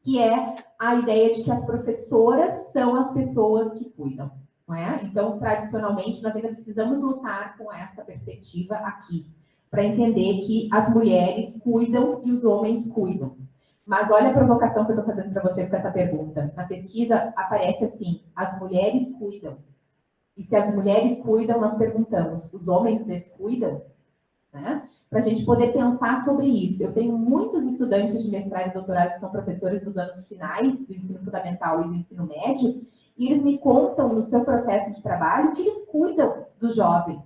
que é a ideia de que as professoras são as pessoas que cuidam. Não é? Então, tradicionalmente, nós ainda precisamos lutar com essa perspectiva aqui, para entender que as mulheres cuidam e os homens cuidam. Mas olha a provocação que eu estou fazendo para vocês com essa pergunta. Na pesquisa aparece assim, as mulheres cuidam. E se as mulheres cuidam, nós perguntamos, os homens descuidam? Né? Para a gente poder pensar sobre isso. Eu tenho muitos estudantes de mestrado e doutorado que são professores dos anos finais do ensino fundamental e do ensino médio, e eles me contam no seu processo de trabalho que eles cuidam dos jovens,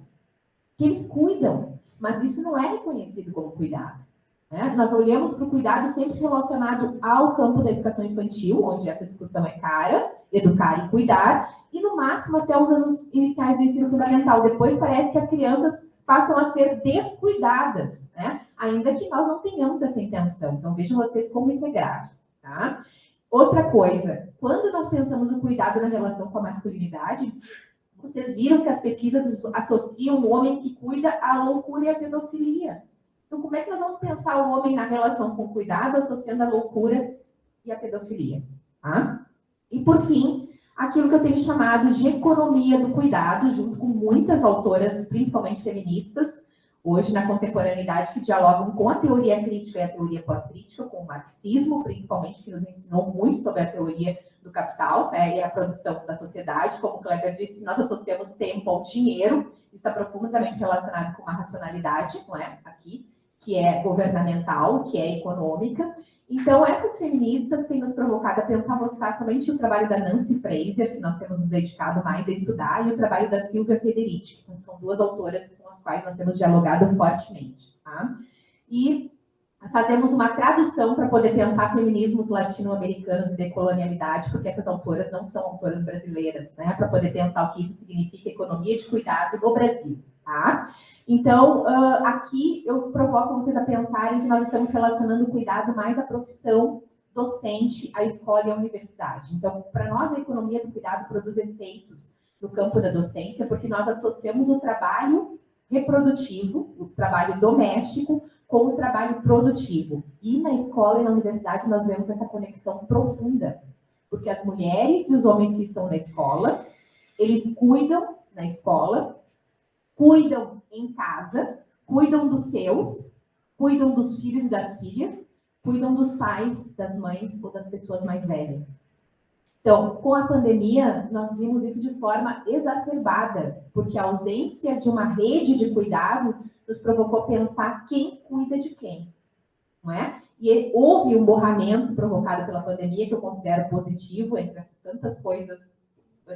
que eles cuidam, mas isso não é reconhecido como cuidado. Né? Nós olhamos para o cuidado sempre relacionado ao campo da educação infantil, onde essa discussão é cara, educar e cuidar, e no máximo até os anos iniciais do ensino fundamental. Depois parece que as crianças passam a ser descuidadas, né? Ainda que nós não tenhamos essa intenção. Então, vejam vocês como isso é grave. Tá? Outra coisa, quando nós pensamos no cuidado na relação com a masculinidade, vocês viram que as pesquisas associam o homem que cuida à loucura e à pedofilia. Então, como é que nós vamos pensar o homem na relação com o cuidado, associando a loucura e a pedofilia? Tá? E, por fim, aquilo que eu tenho chamado de economia do cuidado, junto com muitas autoras, principalmente feministas, hoje na contemporaneidade que dialogam com a teoria crítica e a teoria pós-crítica, com o marxismo, principalmente, que nos ensinou muito sobre a teoria do capital, né, e a produção da sociedade. Como o Kleber disse, nós associamos tempo ao dinheiro, isso está profundamente relacionado com uma racionalidade, não é? Aqui, que é governamental, que é econômica. Então, essas feministas têm nos provocado a pensar, mostrar somente o trabalho da Nancy Fraser, que nós temos nos dedicado mais a estudar, e o trabalho da Silvia Federici, que são duas autoras com as quais nós temos dialogado fortemente. Tá? E fazemos uma tradução para poder pensar feminismos latino-americanos e decolonialidade, porque essas autoras não são autoras brasileiras, né? Para poder pensar o que isso significa economia de cuidado no Brasil. Tá? Então, aqui eu provoco vocês a pensarem que nós estamos relacionando o cuidado mais à profissão docente, à escola e à universidade. Então, para nós, a economia do cuidado produz efeitos no campo da docência, porque nós associamos o trabalho reprodutivo, o trabalho doméstico, com o trabalho produtivo. E na escola e na universidade nós vemos essa conexão profunda, porque as mulheres e os homens que estão na escola, eles cuidam na escola, cuidam em casa, cuidam dos seus, cuidam dos filhos e das filhas, cuidam dos pais, das mães ou das pessoas mais velhas. Então, com a pandemia, nós vimos isso de forma exacerbada, porque a ausência de uma rede de cuidado nos provocou a pensar quem cuida de quem, não é? E houve um borramento provocado pela pandemia, que eu considero positivo, entre tantas coisas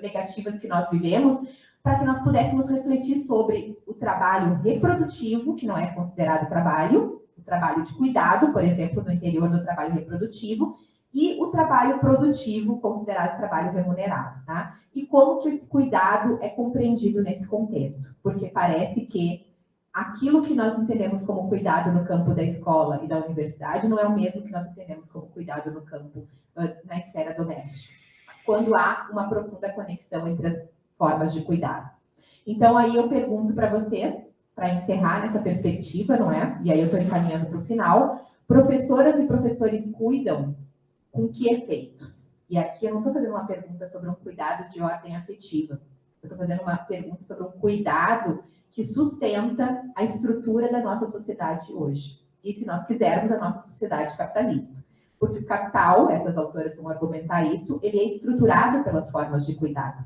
negativas que nós vivemos, para que nós pudéssemos refletir sobre o trabalho reprodutivo, que não é considerado trabalho, o trabalho de cuidado, por exemplo, no interior do trabalho reprodutivo, e o trabalho produtivo, considerado trabalho remunerado, tá? E como que esse cuidado é compreendido nesse contexto? Porque parece que aquilo que nós entendemos como cuidado no campo da escola e da universidade não é o mesmo que nós entendemos como cuidado no campo, na esfera doméstica, quando há uma profunda conexão entre as formas de cuidado. Então, aí eu pergunto para você, para encerrar nessa perspectiva, não é? E aí eu estou encaminhando para o final, professoras e professores cuidam com que efeitos? E aqui eu não estou fazendo uma pergunta sobre um cuidado de ordem afetiva, eu estou fazendo uma pergunta sobre um cuidado que sustenta a estrutura da nossa sociedade hoje. E, se nós quisermos, a nossa sociedade capitalista. Porque o capital, essas autoras vão argumentar isso, ele é estruturado pelas formas de cuidado.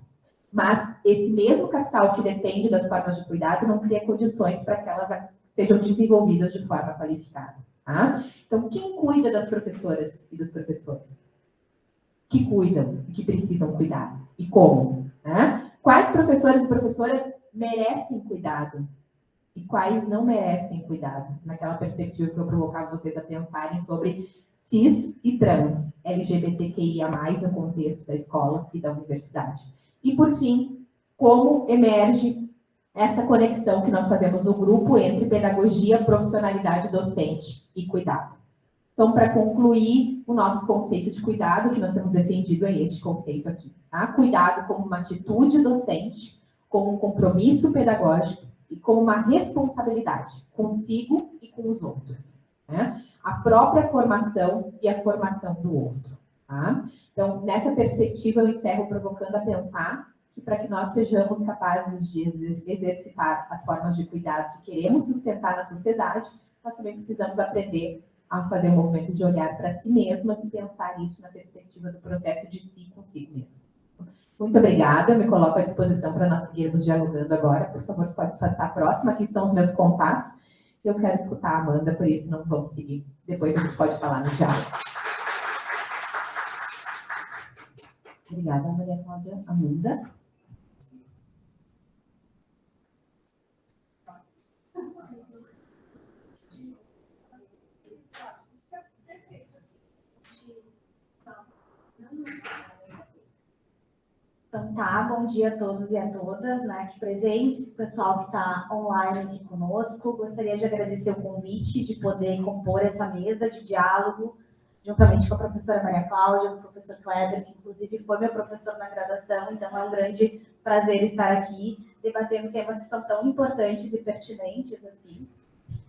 Mas esse mesmo capital que depende das formas de cuidado não cria condições para que elas sejam desenvolvidas de forma qualificada. Tá? Então, quem cuida das professoras e dos professores? Que cuidam, que precisam cuidar? E como? Né? Quais professores e professoras merecem cuidado? E quais não merecem cuidado? Naquela perspectiva que eu provocava vocês a pensarem sobre cis e trans, LGBTQIA+, no contexto da escola e da universidade. E, por fim, como emerge essa conexão que nós fazemos no grupo entre pedagogia, profissionalidade docente e cuidado. Então, para concluir, o nosso conceito de cuidado que nós temos defendido é este conceito aqui. Tá? Cuidado como uma atitude docente, como um compromisso pedagógico e como uma responsabilidade consigo e com os outros. Né? A própria formação e a formação do outro. Tá? Então, nessa perspectiva, eu encerro provocando a pensar que para que nós sejamos capazes de exercitar as formas de cuidado que queremos sustentar na sociedade, nós também precisamos aprender a fazer um movimento de olhar para si mesmas e pensar isso na perspectiva do processo de si consigo mesmo. Muito obrigada, eu me coloco à disposição para nós seguirmos dialogando agora. Por favor, pode passar a próxima, aqui estão os meus contatos. Eu quero escutar a Amanda, por isso não vamos seguir. Depois a gente pode falar no diálogo. Obrigada, Maria Cláudia. Amanda. Então tá, bom dia a todos e a todas, né, aqui presentes, pessoal que está online aqui conosco. Gostaria de agradecer o convite de poder compor essa mesa de diálogo, juntamente com a professora Maria Cláudia, o professor Kleber, que inclusive foi meu professor na graduação, então é um grande prazer estar aqui, debatendo temas que são tão importantes e pertinentes assim.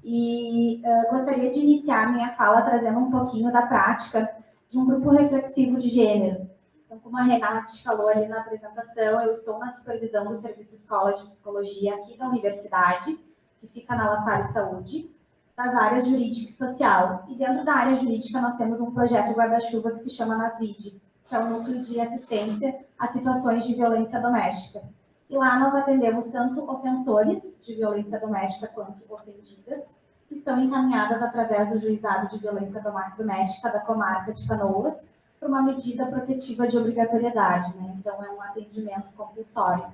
E gostaria de iniciar minha fala trazendo um pouquinho da prática de um grupo reflexivo de gênero. Então, como a Renata falou ali na apresentação, eu estou na supervisão do Serviço Escola de Psicologia aqui da universidade, que que fica na La Salle Saúde, das áreas jurídica e social. E dentro da área jurídica nós temos um projeto guarda-chuva que se chama NASVID, que é o Núcleo de Assistência a Situações de Violência Doméstica. E lá nós atendemos tanto ofensores de violência doméstica quanto ofendidas, que são encaminhadas através do Juizado de Violência Doméstica da Comarca de Canoas, por uma medida protetiva de obrigatoriedade, né? Então, é um atendimento compulsório.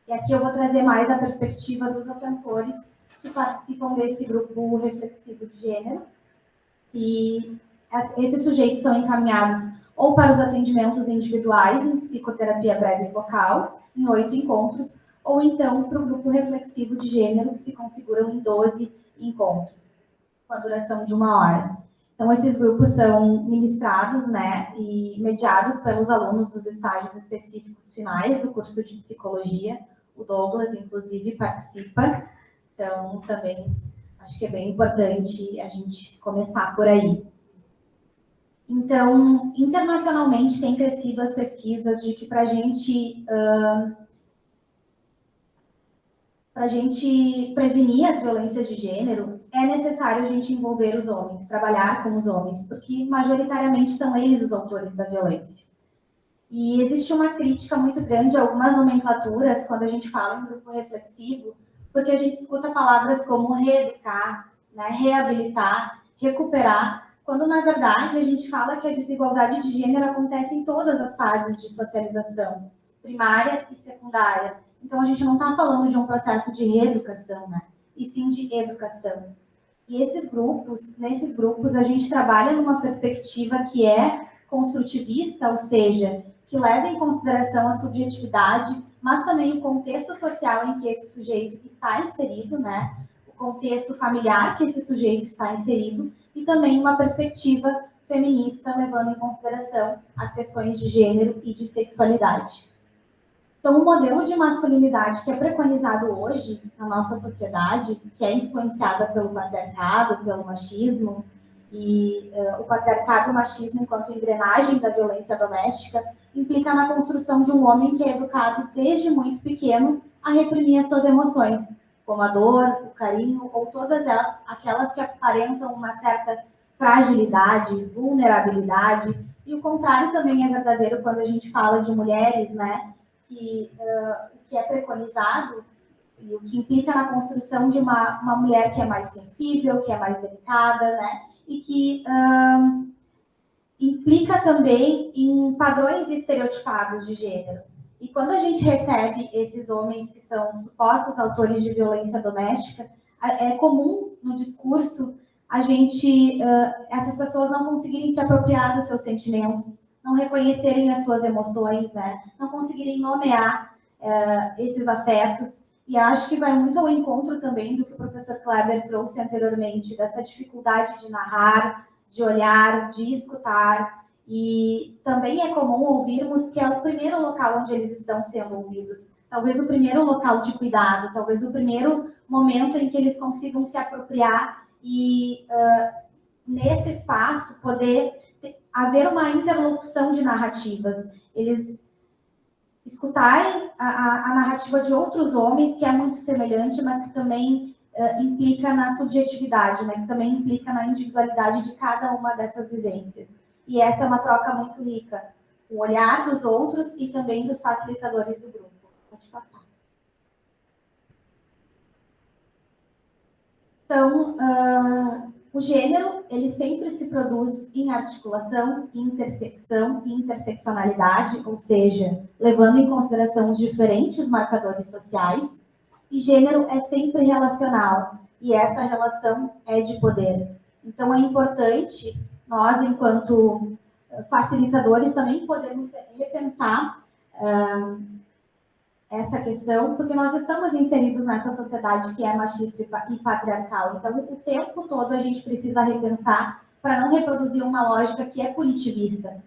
E aqui eu vou trazer mais a perspectiva dos ofensores que participam desse grupo reflexivo de gênero. E esses sujeitos são encaminhados ou para os atendimentos individuais em psicoterapia breve e focal, em 8 encontros, ou então para o grupo reflexivo de gênero, que se configuram em 12 encontros, com a duração de 1 hora. Então, esses grupos são ministrados, né, e mediados pelos alunos dos estágios específicos finais do curso de psicologia. O Douglas, inclusive, participa. Então, também acho que é bem importante a gente começar por aí. Então, internacionalmente, tem crescido as pesquisas de que para a gente prevenir as violências de gênero, é necessário a gente envolver os homens, trabalhar com os homens, porque majoritariamente são eles os autores da violência. E existe uma crítica muito grande a algumas nomenclaturas quando a gente fala em grupo reflexivo, porque a gente escuta palavras como reeducar, né, reabilitar, recuperar, quando na verdade a gente fala que a desigualdade de gênero acontece em todas as fases de socialização, primária e secundária. Então a gente não está falando de um processo de reeducação, né, e sim de educação. E nesses grupos a gente trabalha numa perspectiva que é construtivista, ou seja, que leva em consideração a subjetividade, mas também o contexto social em que esse sujeito está inserido, né? O contexto familiar que esse sujeito está inserido, e também uma perspectiva feminista, levando em consideração as questões de gênero e de sexualidade. Então, o modelo de masculinidade que é preconizado hoje na nossa sociedade, que é influenciada pelo patriarcado, pelo machismo, e o patriarcado e o machismo enquanto engrenagem da violência doméstica, implica na construção de um homem que é educado desde muito pequeno a reprimir as suas emoções, como a dor, o carinho, ou todas aquelas que aparentam uma certa fragilidade, vulnerabilidade. E o contrário também é verdadeiro quando a gente fala de mulheres, né? Que o que é preconizado e o que implica na construção de uma mulher que é mais sensível, que é mais delicada, né? E que implica também em padrões estereotipados de gênero. E quando a gente recebe esses homens que são supostos autores de violência doméstica, é comum no discurso essas pessoas não conseguirem se apropriar dos seus sentimentos, não reconhecerem as suas emoções, né? Não conseguirem nomear esses afetos. E acho que vai muito ao encontro também do que o professor Kleber trouxe anteriormente, dessa dificuldade de narrar, de olhar, de escutar. E também é comum ouvirmos que é o primeiro local onde eles estão sendo ouvidos. Talvez o primeiro local de cuidado, talvez o primeiro momento em que eles consigam se apropriar e, nesse espaço, poder haver uma interlocução de narrativas. Eles escutarem a narrativa de outros homens, que é muito semelhante, mas que também implica na subjetividade, né? Que também implica na individualidade de cada uma dessas vivências. E essa é uma troca muito rica, o olhar dos outros e também dos facilitadores do grupo. Pode passar. Então, o gênero, ele sempre se produz em articulação, intersecção e interseccionalidade, ou seja, levando em consideração os diferentes marcadores sociais, e gênero é sempre relacional, e essa relação é de poder. Então, é importante, nós, enquanto facilitadores, também podemos repensar essa questão, porque nós estamos inseridos nessa sociedade que é machista e patriarcal. Então, o tempo todo a gente precisa repensar para não reproduzir uma lógica que é punitivista.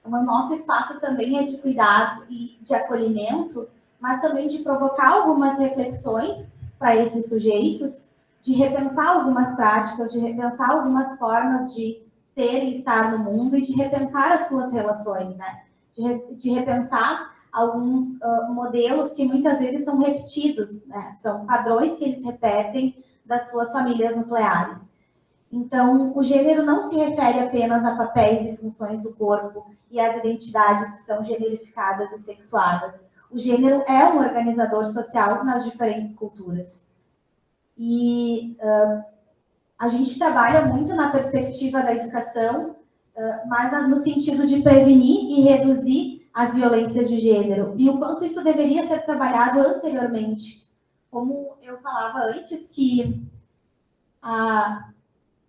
Então, o nosso espaço também é de cuidado e de acolhimento, mas também de provocar algumas reflexões para esses sujeitos, de repensar algumas práticas, de repensar algumas formas de ser e estar no mundo e de repensar as suas relações, né? De repensar alguns modelos que muitas vezes são repetidos, né? São padrões que eles repetem das suas famílias nucleares. Então, o gênero não se refere apenas a papéis e funções do corpo e às identidades que são generificadas e sexuadas. O gênero é um organizador social nas diferentes culturas. E a gente trabalha muito na perspectiva da educação, mas no sentido de prevenir e reduzir as violências de gênero. E o quanto isso deveria ser trabalhado anteriormente. Como eu falava antes, que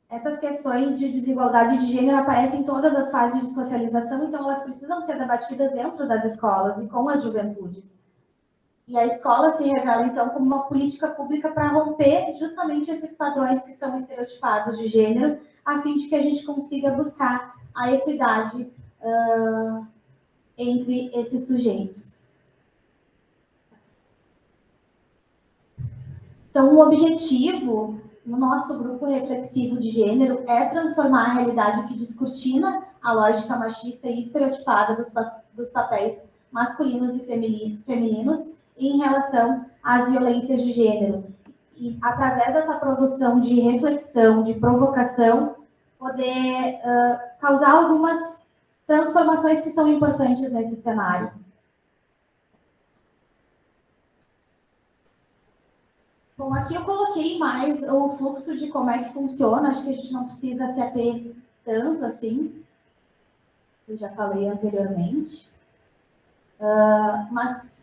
essas questões de desigualdade de gênero aparecem em todas as fases de socialização, então elas precisam ser debatidas dentro das escolas e com as juventudes. E a escola se revela, então, como uma política pública para romper justamente esses padrões que são estereotipados de gênero, a fim de que a gente consiga buscar a equidade entre esses sujeitos. Então, o objetivo no nosso grupo reflexivo de gênero é transformar a realidade que descortina a lógica machista e estereotipada dos papéis masculinos e femininos em relação às violências de gênero. E, através dessa produção de reflexão, de provocação, poder causar algumas transformações que são importantes nesse cenário. Bom, aqui eu coloquei mais o fluxo de como é que funciona, acho que a gente não precisa se ater tanto assim, eu já falei anteriormente, mas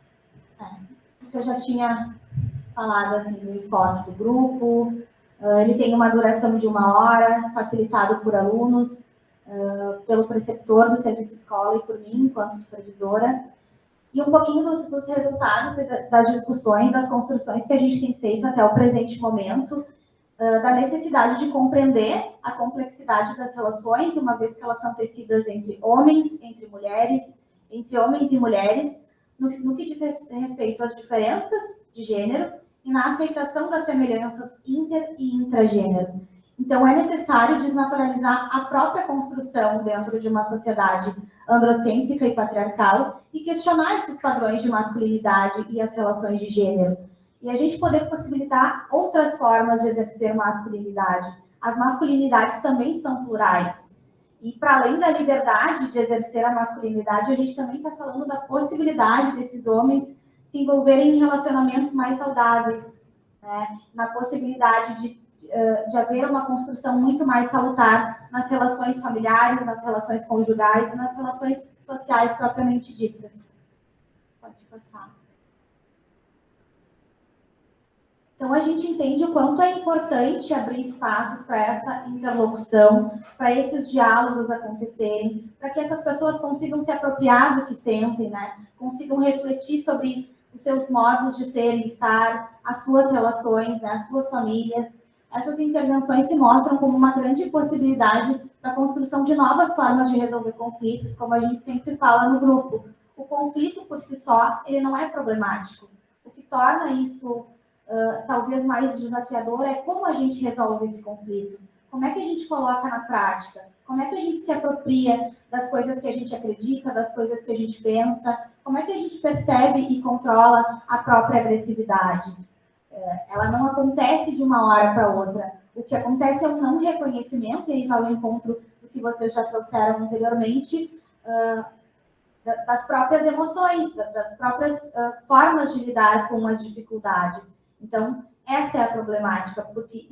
eu já tinha falado assim, do enfoque do grupo, ele tem uma duração de 1 hora, facilitado por alunos, pelo preceptor do serviço escola e por mim, enquanto supervisora, e um pouquinho dos resultados das discussões, das construções que a gente tem feito até o presente momento, da necessidade de compreender a complexidade das relações, uma vez que elas são tecidas entre homens, entre mulheres, entre homens e mulheres, no que diz respeito às diferenças de gênero e na aceitação das semelhanças inter e intragênero. Então, é necessário desnaturalizar a própria construção dentro de uma sociedade androcêntrica e patriarcal e questionar esses padrões de masculinidade e as relações de gênero. E a gente poder possibilitar outras formas de exercer masculinidade. As masculinidades também são plurais. E, para além da liberdade de exercer a masculinidade, a gente também está falando da possibilidade desses homens se envolverem em relacionamentos mais saudáveis, né? Na possibilidade de haver uma construção muito mais salutar nas relações familiares, nas relações conjugais e nas relações sociais propriamente ditas. Pode passar. Então, a gente entende o quanto é importante abrir espaços para essa interlocução, para esses diálogos acontecerem, para que essas pessoas consigam se apropriar do que sentem, né? Consigam refletir sobre os seus modos de ser e estar, as suas relações, né? As suas famílias. Essas intervenções se mostram como uma grande possibilidade para a construção de novas formas de resolver conflitos, como a gente sempre fala no grupo. O conflito, por si só, ele não é problemático. O que torna isso talvez mais desafiador é como a gente resolve esse conflito. Como é que a gente coloca na prática? Como é que a gente se apropria das coisas que a gente acredita, das coisas que a gente pensa? Como é que a gente percebe e controla a própria agressividade? Ela não acontece de uma hora para outra. O que acontece é um não reconhecimento, e aí vai ao encontro do que vocês já trouxeram anteriormente, das próprias emoções, das próprias formas de lidar com as dificuldades. Então, essa é a problemática, porque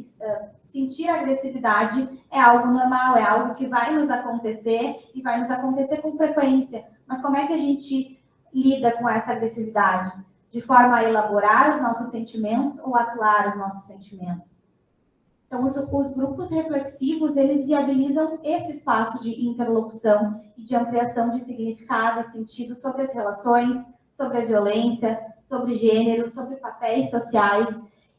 sentir agressividade é algo normal, é algo que vai nos acontecer, e vai nos acontecer com frequência. Mas como é que a gente lida com essa agressividade? De forma a elaborar os nossos sentimentos ou atuar os nossos sentimentos. Então, os grupos reflexivos, eles viabilizam esse espaço de interlocução e de ampliação de significado e sentido sobre as relações, sobre a violência, sobre gênero, sobre papéis sociais.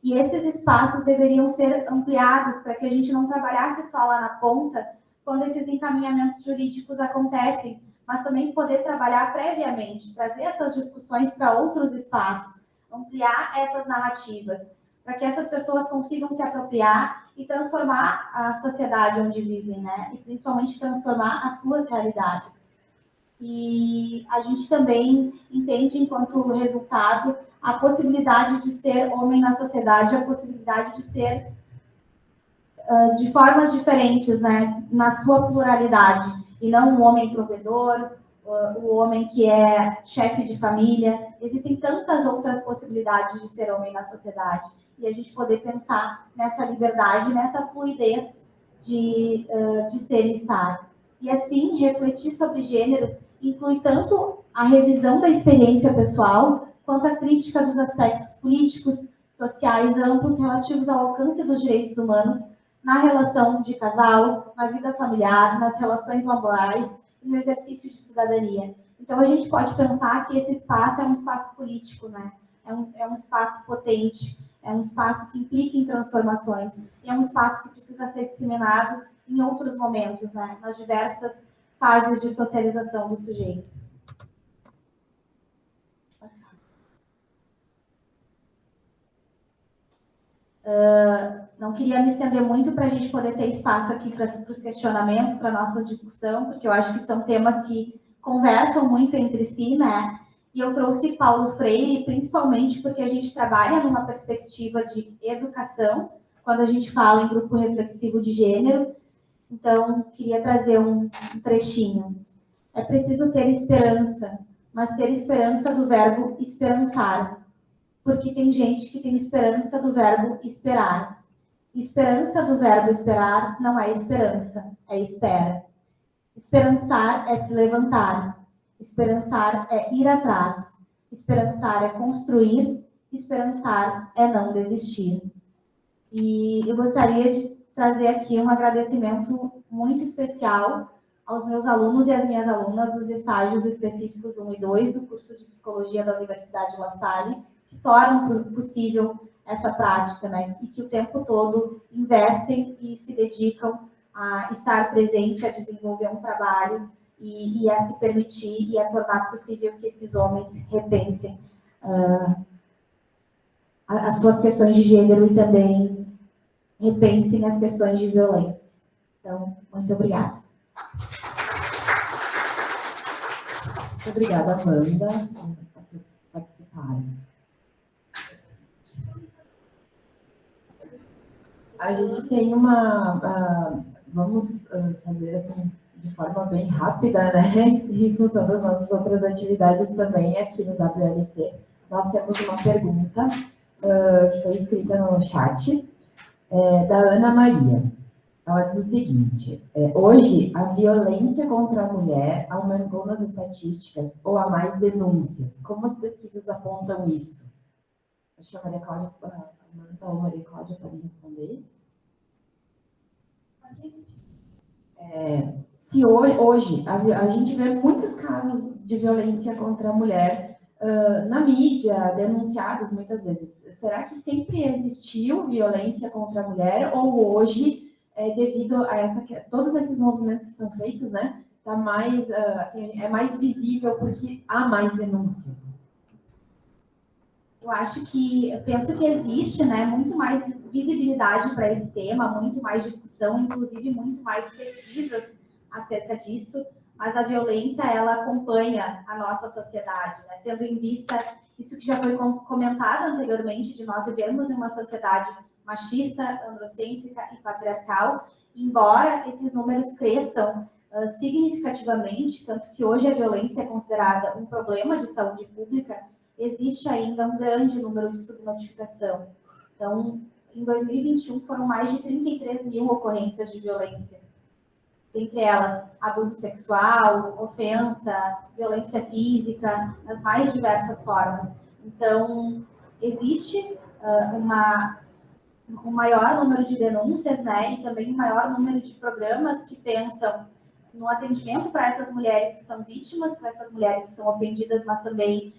E esses espaços deveriam ser ampliados para que a gente não trabalhasse só lá na ponta, quando esses encaminhamentos jurídicos acontecem, mas também poder trabalhar previamente, trazer essas discussões para outros espaços, ampliar essas narrativas, para que essas pessoas consigam se apropriar e transformar a sociedade onde vivem, né? E principalmente transformar as suas realidades. E a gente também entende, enquanto resultado, a possibilidade de ser homem na sociedade, a possibilidade de ser de formas diferentes, né, na sua pluralidade, e não um homem provedor, o homem que é chefe de família. Existem tantas outras possibilidades de ser homem na sociedade, e a gente poder pensar nessa liberdade, nessa fluidez de ser e estar. E assim, refletir sobre gênero inclui tanto a revisão da experiência pessoal, quanto a crítica dos aspectos políticos, sociais amplos relativos ao alcance dos direitos humanos na relação de casal, na vida familiar, nas relações laborais e no exercício de cidadania. Então, a gente pode pensar que esse espaço é um espaço político, né? É um espaço potente, é um espaço que implica em transformações, e é um espaço que precisa ser disseminado em outros momentos, né? Nas diversas fases de socialização dos sujeitos. Não queria me estender muito para a gente poder ter espaço aqui para os questionamentos, para a nossa discussão, porque eu acho que são temas que conversam muito entre si, né? E eu trouxe Paulo Freire, principalmente porque a gente trabalha numa perspectiva de educação, quando a gente fala em grupo reflexivo de gênero. Então, queria trazer um trechinho. É preciso ter esperança, mas ter esperança do verbo esperançar, porque tem gente que tem esperança do verbo esperar. Esperança do verbo esperar não é esperança, é espera. Esperançar é se levantar. Esperançar é ir atrás. Esperançar é construir. Esperançar é não desistir. E eu gostaria de trazer aqui um agradecimento muito especial aos meus alunos e às minhas alunas dos estágios específicos 1 e 2 do curso de Psicologia da Universidade La Salle, que tornam possível essa prática, né? E que o tempo todo investem e se dedicam a estar presente, a desenvolver um trabalho e a se permitir e a tornar possível que esses homens repensem as suas questões de gênero e também repensem as questões de violência. Então, muito obrigada. Muito obrigada, Amanda, por participar. A gente tem vamos fazer assim, de forma bem rápida, né? Em função das nossas outras atividades também aqui no WLC. Nós temos uma pergunta que foi escrita no chat, da Ana Maria. Ela diz o seguinte: hoje a violência contra a mulher aumentou nas estatísticas ou há mais denúncias? Como as pesquisas apontam isso? Acho que a Maria Cláudia pode responder. Se hoje a gente vê muitos casos de violência contra a mulher na mídia, denunciados muitas vezes, será que sempre existiu violência contra a mulher ou hoje, devido a todos esses movimentos que são feitos, né, tá mais, assim, é mais visível porque há mais denúncias? Penso que existe, né, muito mais visibilidade para esse tema, muito mais discussão, inclusive muito mais pesquisas acerca disso, mas a violência, ela acompanha a nossa sociedade, né, tendo em vista isso que já foi comentado anteriormente, de nós vivermos em uma sociedade machista, androcêntrica e patriarcal, embora esses números cresçam significativamente, tanto que hoje a violência é considerada um problema de saúde pública, existe ainda um grande número de subnotificação. Então, em 2021, foram mais de 33 mil ocorrências de violência. Dentre elas, abuso sexual, ofensa, violência física, nas mais diversas formas. Então, existe um maior número de denúncias, né, e também um maior número de programas que pensam no atendimento para essas mulheres que são vítimas, para essas mulheres que são ofendidas, mas também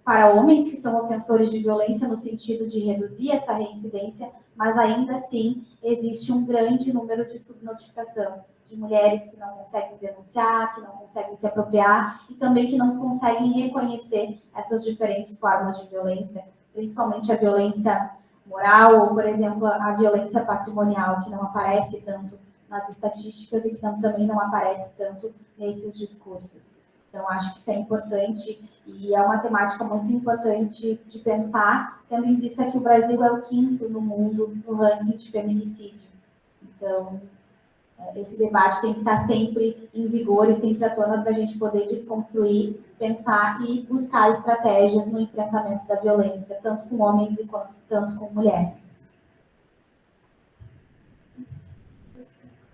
para homens que são ofensores de violência, no sentido de reduzir essa reincidência, mas ainda assim existe um grande número de subnotificação, de mulheres que não conseguem denunciar, que não conseguem se apropriar e também que não conseguem reconhecer essas diferentes formas de violência, principalmente a violência moral ou, por exemplo, a violência patrimonial, que não aparece tanto nas estatísticas e que também não aparece tanto nesses discursos. Então, acho que isso é importante e é uma temática muito importante de pensar, tendo em vista que o Brasil é o 5º no mundo no ranking de feminicídio. Então, esse debate tem que estar sempre em vigor e sempre à tona para a gente poder desconstruir, pensar e buscar estratégias no enfrentamento da violência, tanto com homens quanto com mulheres.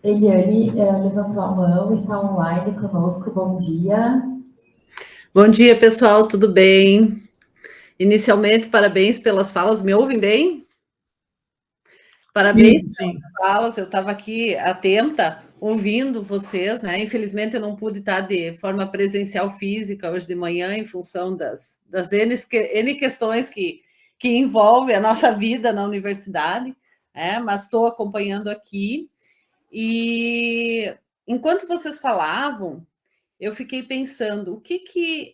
Eliane levantou a mão, está online conosco, bom dia. Bom dia, pessoal, tudo bem? Inicialmente, parabéns pelas falas, me ouvem bem? Parabéns Sim. pelas falas, eu estava aqui atenta, ouvindo vocês, né? Infelizmente, eu não pude estar de forma presencial física hoje de manhã, em função das N questões que envolvem a nossa vida na universidade, mas estou acompanhando aqui. E enquanto vocês falavam, eu fiquei pensando o que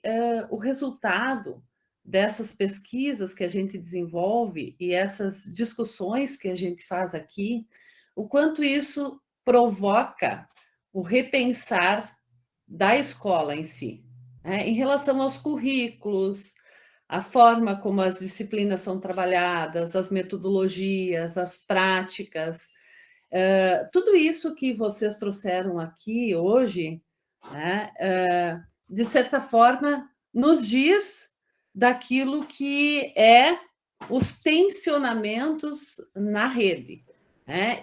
o resultado dessas pesquisas que a gente desenvolve e essas discussões que a gente faz aqui, o quanto isso provoca o repensar da escola em si, em relação aos currículos, a forma como as disciplinas são trabalhadas, as metodologias, as práticas, tudo isso que vocês trouxeram aqui hoje, de certa forma, nos diz daquilo que é os tensionamentos na rede,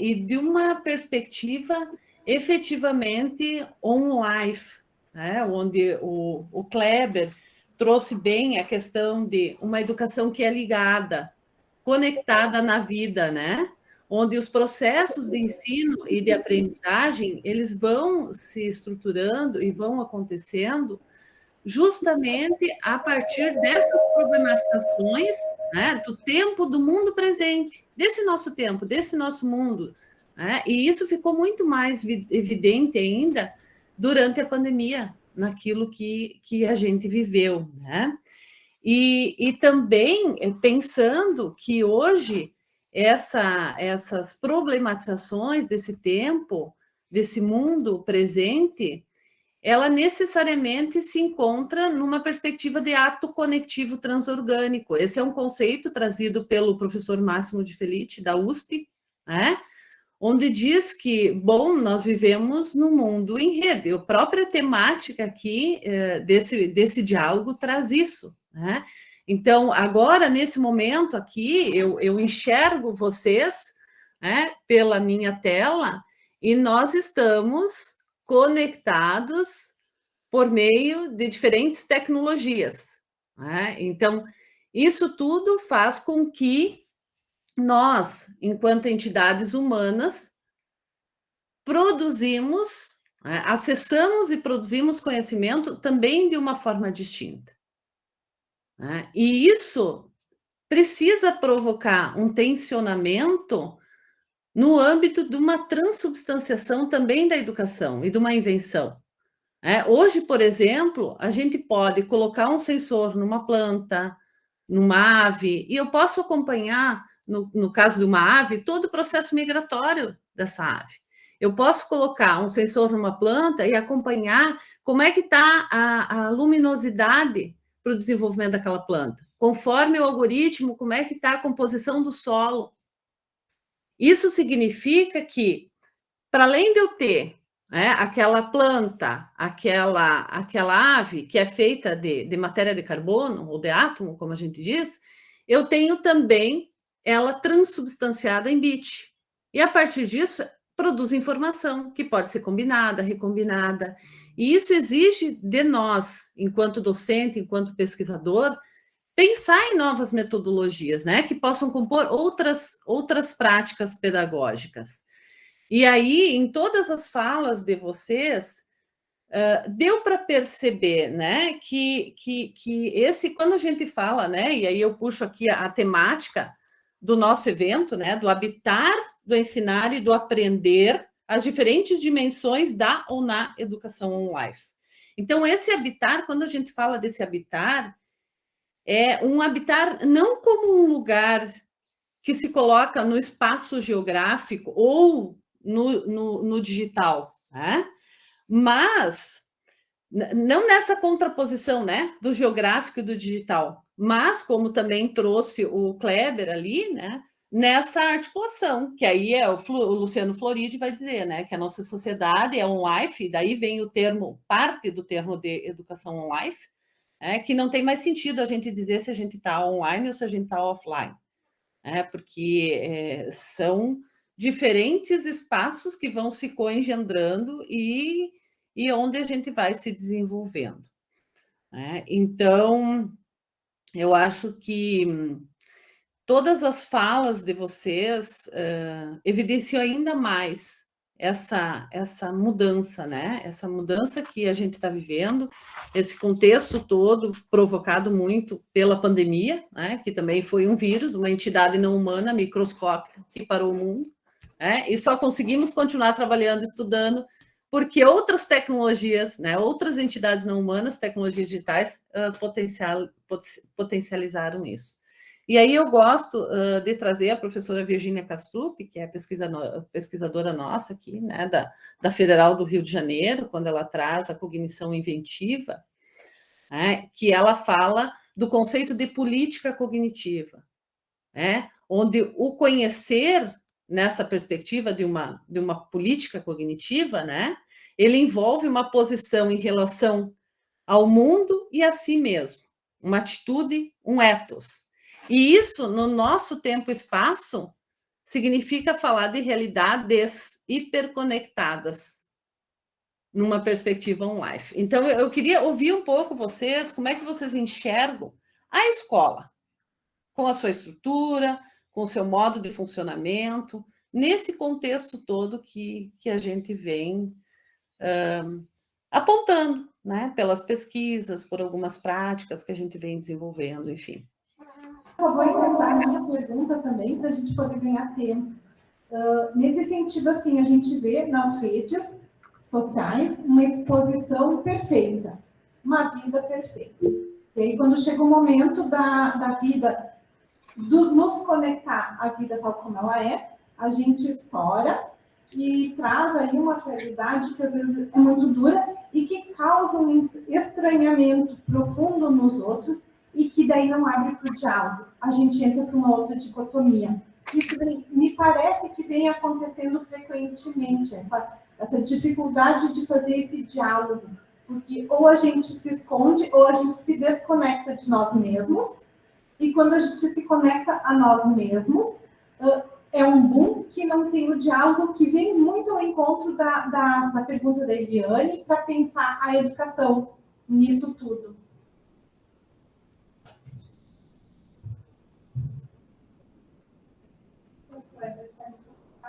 e de uma perspectiva efetivamente on-life, onde o Kleber trouxe bem a questão de uma educação que é ligada, conectada na vida, onde os processos de ensino e de aprendizagem, eles vão se estruturando e vão acontecendo justamente a partir dessas problematizações, do tempo do mundo presente, desse nosso tempo, desse nosso mundo, e isso ficou muito mais evidente ainda durante a pandemia, naquilo que a gente viveu, E também pensando que hoje essas problematizações desse tempo, desse mundo presente, ela necessariamente se encontra numa perspectiva de ato conectivo transorgânico. Esse é um conceito trazido pelo professor Máximo de Felice, da USP, onde diz que, bom, nós vivemos num mundo em rede. A própria temática aqui desse diálogo traz isso, Então, agora, nesse momento aqui, eu enxergo vocês pela minha tela e nós estamos conectados por meio de diferentes tecnologias. Então, isso tudo faz com que nós, enquanto entidades humanas, produzimos, acessamos e produzimos conhecimento também de uma forma distinta. E isso precisa provocar um tensionamento no âmbito de uma transubstanciação também da educação e de uma invenção. Hoje, por exemplo, a gente pode colocar um sensor numa planta, numa ave, e eu posso acompanhar, no caso de uma ave, todo o processo migratório dessa ave. Eu posso colocar um sensor numa planta e acompanhar como é que está a luminosidade para o desenvolvimento daquela planta, conforme o algoritmo, como é que está a composição do solo. Isso significa que, para além de eu ter aquela planta, aquela ave que é feita de matéria de carbono, ou de átomo, como a gente diz, eu tenho também ela transubstanciada em bit. E, a partir disso, produz informação que pode ser combinada, recombinada. E isso exige de nós, enquanto docente, enquanto pesquisador, pensar em novas metodologias, que possam compor outras práticas pedagógicas. E aí, em todas as falas de vocês, deu para perceber, que quando a gente fala, e aí eu puxo aqui a temática do nosso evento, do habitar, do ensinar e do aprender, as diferentes dimensões da ou na educação online. Então, esse habitar, quando a gente fala desse habitar, é um habitar não como um lugar que se coloca no espaço geográfico ou no digital, mas não nessa contraposição, né, do geográfico e do digital, mas como também trouxe o Kleber ali, né, nessa articulação, que aí é o Luciano Floridi vai dizer, né, que a nossa sociedade é on-life, daí vem o termo, parte do termo de educação on-life, que não tem mais sentido a gente dizer se a gente está online ou se a gente está offline, porque são diferentes espaços que vão se coengendrando e onde a gente vai se desenvolvendo. Então, eu acho que todas as falas de vocês evidenciam ainda mais essa mudança, né? Essa mudança que a gente está vivendo, esse contexto todo provocado muito pela pandemia, né? Que também foi um vírus, uma entidade não humana, microscópica, que parou o mundo, e só conseguimos continuar trabalhando, estudando, porque outras tecnologias, né? Outras entidades não humanas, tecnologias digitais, potencializaram isso. E aí eu gosto de trazer a professora Virgínia Kastrup, que é pesquisadora nossa aqui, né, da Federal do Rio de Janeiro, quando ela traz a cognição inventiva, que ela fala do conceito de política cognitiva, onde o conhecer, nessa perspectiva de uma política cognitiva, né, ele envolve uma posição em relação ao mundo e a si mesmo, uma atitude, um ethos. E isso, no nosso tempo e espaço, significa falar de realidades hiperconectadas, numa perspectiva on-life. Então, eu queria ouvir um pouco vocês, como é que vocês enxergam a escola, com a sua estrutura, com o seu modo de funcionamento, nesse contexto todo que a gente vem apontando, né, pelas pesquisas, por algumas práticas que a gente vem desenvolvendo, enfim. Só vou tentar a minha pergunta também, para a gente poder ganhar tempo. Nesse sentido, assim, a gente vê nas redes sociais uma exposição perfeita, uma vida perfeita. E aí, quando chega o momento da vida, nos conectar à vida tal como ela é, a gente estoura e traz aí uma realidade que às vezes é muito dura e que causa um estranhamento profundo nos outros, e que daí não abre para o diálogo. A gente entra para uma outra dicotomia. Isso me parece que vem acontecendo frequentemente, essa dificuldade de fazer esse diálogo, porque ou a gente se esconde ou a gente se desconecta de nós mesmos, e quando a gente se conecta a nós mesmos, é um boom que não tem o diálogo, que vem muito ao encontro da pergunta da Eliane, para pensar a educação nisso tudo.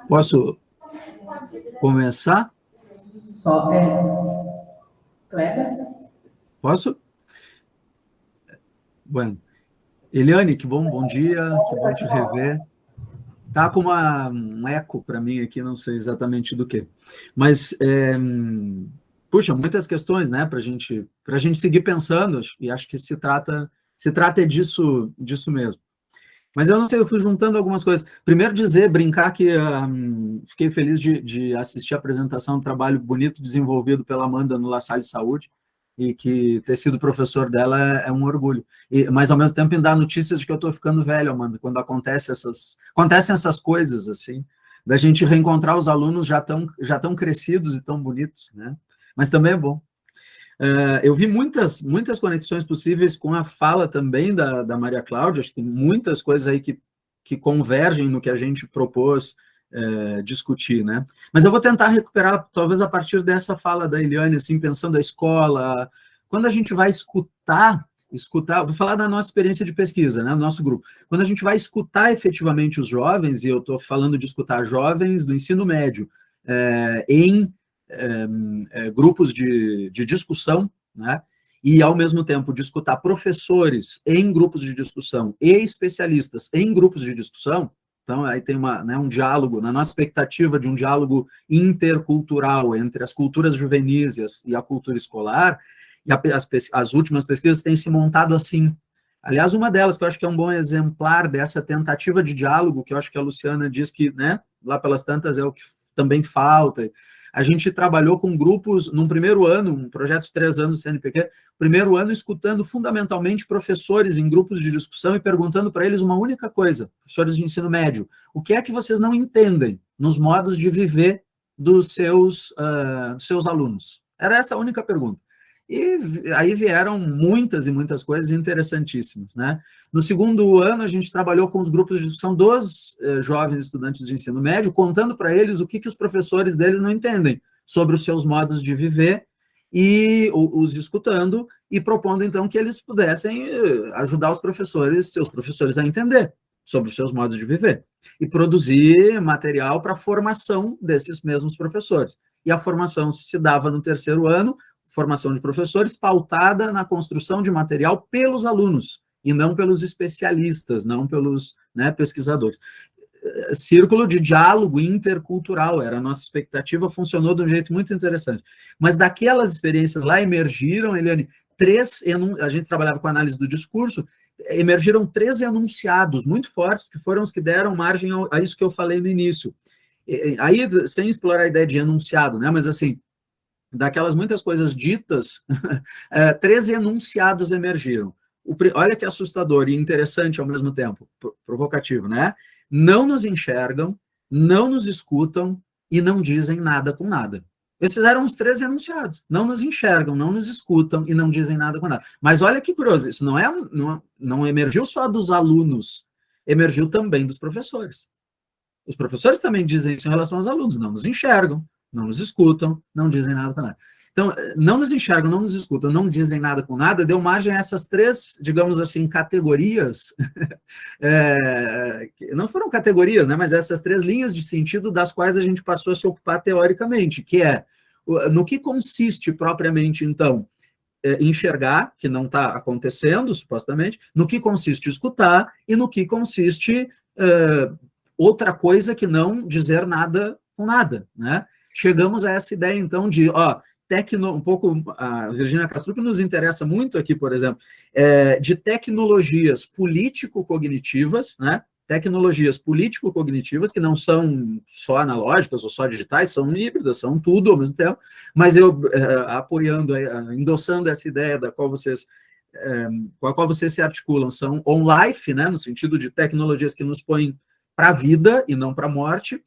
Posso começar? Só, Kleber? Posso? Bueno. Eliane, que bom dia, que bom te rever. Tá com um eco para mim aqui, não sei exatamente do que. Mas, puxa, muitas questões, né, para a gente seguir pensando, e acho que se trata disso mesmo. Mas eu não sei, eu fui juntando algumas coisas. Primeiro brincar que fiquei feliz de assistir a apresentação do trabalho bonito desenvolvido pela Amanda no La Salle Saúde, e que ter sido professor dela é um orgulho. Mas, ao mesmo tempo, me dá notícias de que eu estou ficando velho, Amanda, quando acontecem essas coisas, assim, da gente reencontrar os alunos já tão crescidos e tão bonitos, né? Mas também é bom. Eu vi muitas conexões possíveis com a fala também da Maria Cláudia, acho que tem muitas coisas aí que convergem no que a gente propôs discutir, né? Mas eu vou tentar recuperar, talvez a partir dessa fala da Eliane, assim, pensando a escola, quando a gente vai escutar, vou falar da nossa experiência de pesquisa, né, do nosso grupo, quando a gente vai escutar efetivamente os jovens, e eu estou falando de escutar jovens do ensino médio, em grupos de discussão, né, e, ao mesmo tempo, de escutar professores em grupos de discussão e especialistas em grupos de discussão. Então, aí tem um diálogo, na nossa expectativa de um diálogo intercultural entre as culturas juvenis e a cultura escolar, e as últimas pesquisas têm se montado assim. Aliás, uma delas, que eu acho que é um bom exemplar dessa tentativa de diálogo, que eu acho que a Luciana diz que, né, lá pelas tantas é o que também falta. a gente trabalhou com grupos, num primeiro ano, um projeto de 3 anos do CNPq, primeiro ano escutando fundamentalmente professores em grupos de discussão e perguntando para eles uma única coisa, professores de ensino médio, o que é que vocês não entendem nos modos de viver dos seus alunos? Era essa a única pergunta. E aí vieram muitas e muitas coisas interessantíssimas, né? No segundo ano, a gente trabalhou com os grupos de discussão dos jovens estudantes de ensino médio, contando para eles o que os professores deles não entendem sobre os seus modos de viver, e os escutando, e propondo, então, que eles pudessem ajudar os professores, seus professores, a entender sobre os seus modos de viver, e produzir material para a formação desses mesmos professores. E a formação se dava no terceiro ano, formação de professores pautada na construção de material pelos alunos, e não pelos especialistas, não pelos, né, pesquisadores. Círculo de diálogo intercultural, era a nossa expectativa, funcionou de um jeito muito interessante. Mas daquelas experiências lá emergiram, Eliane, a gente trabalhava com análise do discurso, emergiram 3 enunciados muito fortes, que foram os que deram margem a isso que eu falei no início. Aí, sem explorar a ideia de enunciado, né, mas assim, daquelas muitas coisas ditas, 3 enunciados emergiram. Olha que assustador e interessante ao mesmo tempo, provocativo, né? Não nos enxergam, não nos escutam e não dizem nada com nada. Esses eram os 3 enunciados. Não nos enxergam, não nos escutam e não dizem nada com nada. Mas olha que curioso, isso não emergiu só dos alunos, emergiu também dos professores. Os professores também dizem isso em relação aos alunos, não nos enxergam, não nos escutam, não dizem nada com nada. Então, não nos enxergam, não nos escutam, não dizem nada com nada, deu margem a essas 3, digamos assim, categorias, não foram categorias, né, mas essas 3 linhas de sentido das quais a gente passou a se ocupar teoricamente, que é, no que consiste propriamente, então, enxergar, que não está acontecendo, supostamente, no que consiste escutar, e no que consiste outra coisa que não dizer nada com nada, né? Chegamos a essa ideia, então, de, um pouco, a Virginia Kastrup nos interessa muito aqui, por exemplo, de tecnologias político-cognitivas, né? Tecnologias político-cognitivas, que não são só analógicas ou só digitais, são híbridas, são tudo ao mesmo tempo, mas eu, endossando essa ideia com a qual vocês se articulam, são on-life, né? No sentido de tecnologias que nos põem para a vida e não para a morte,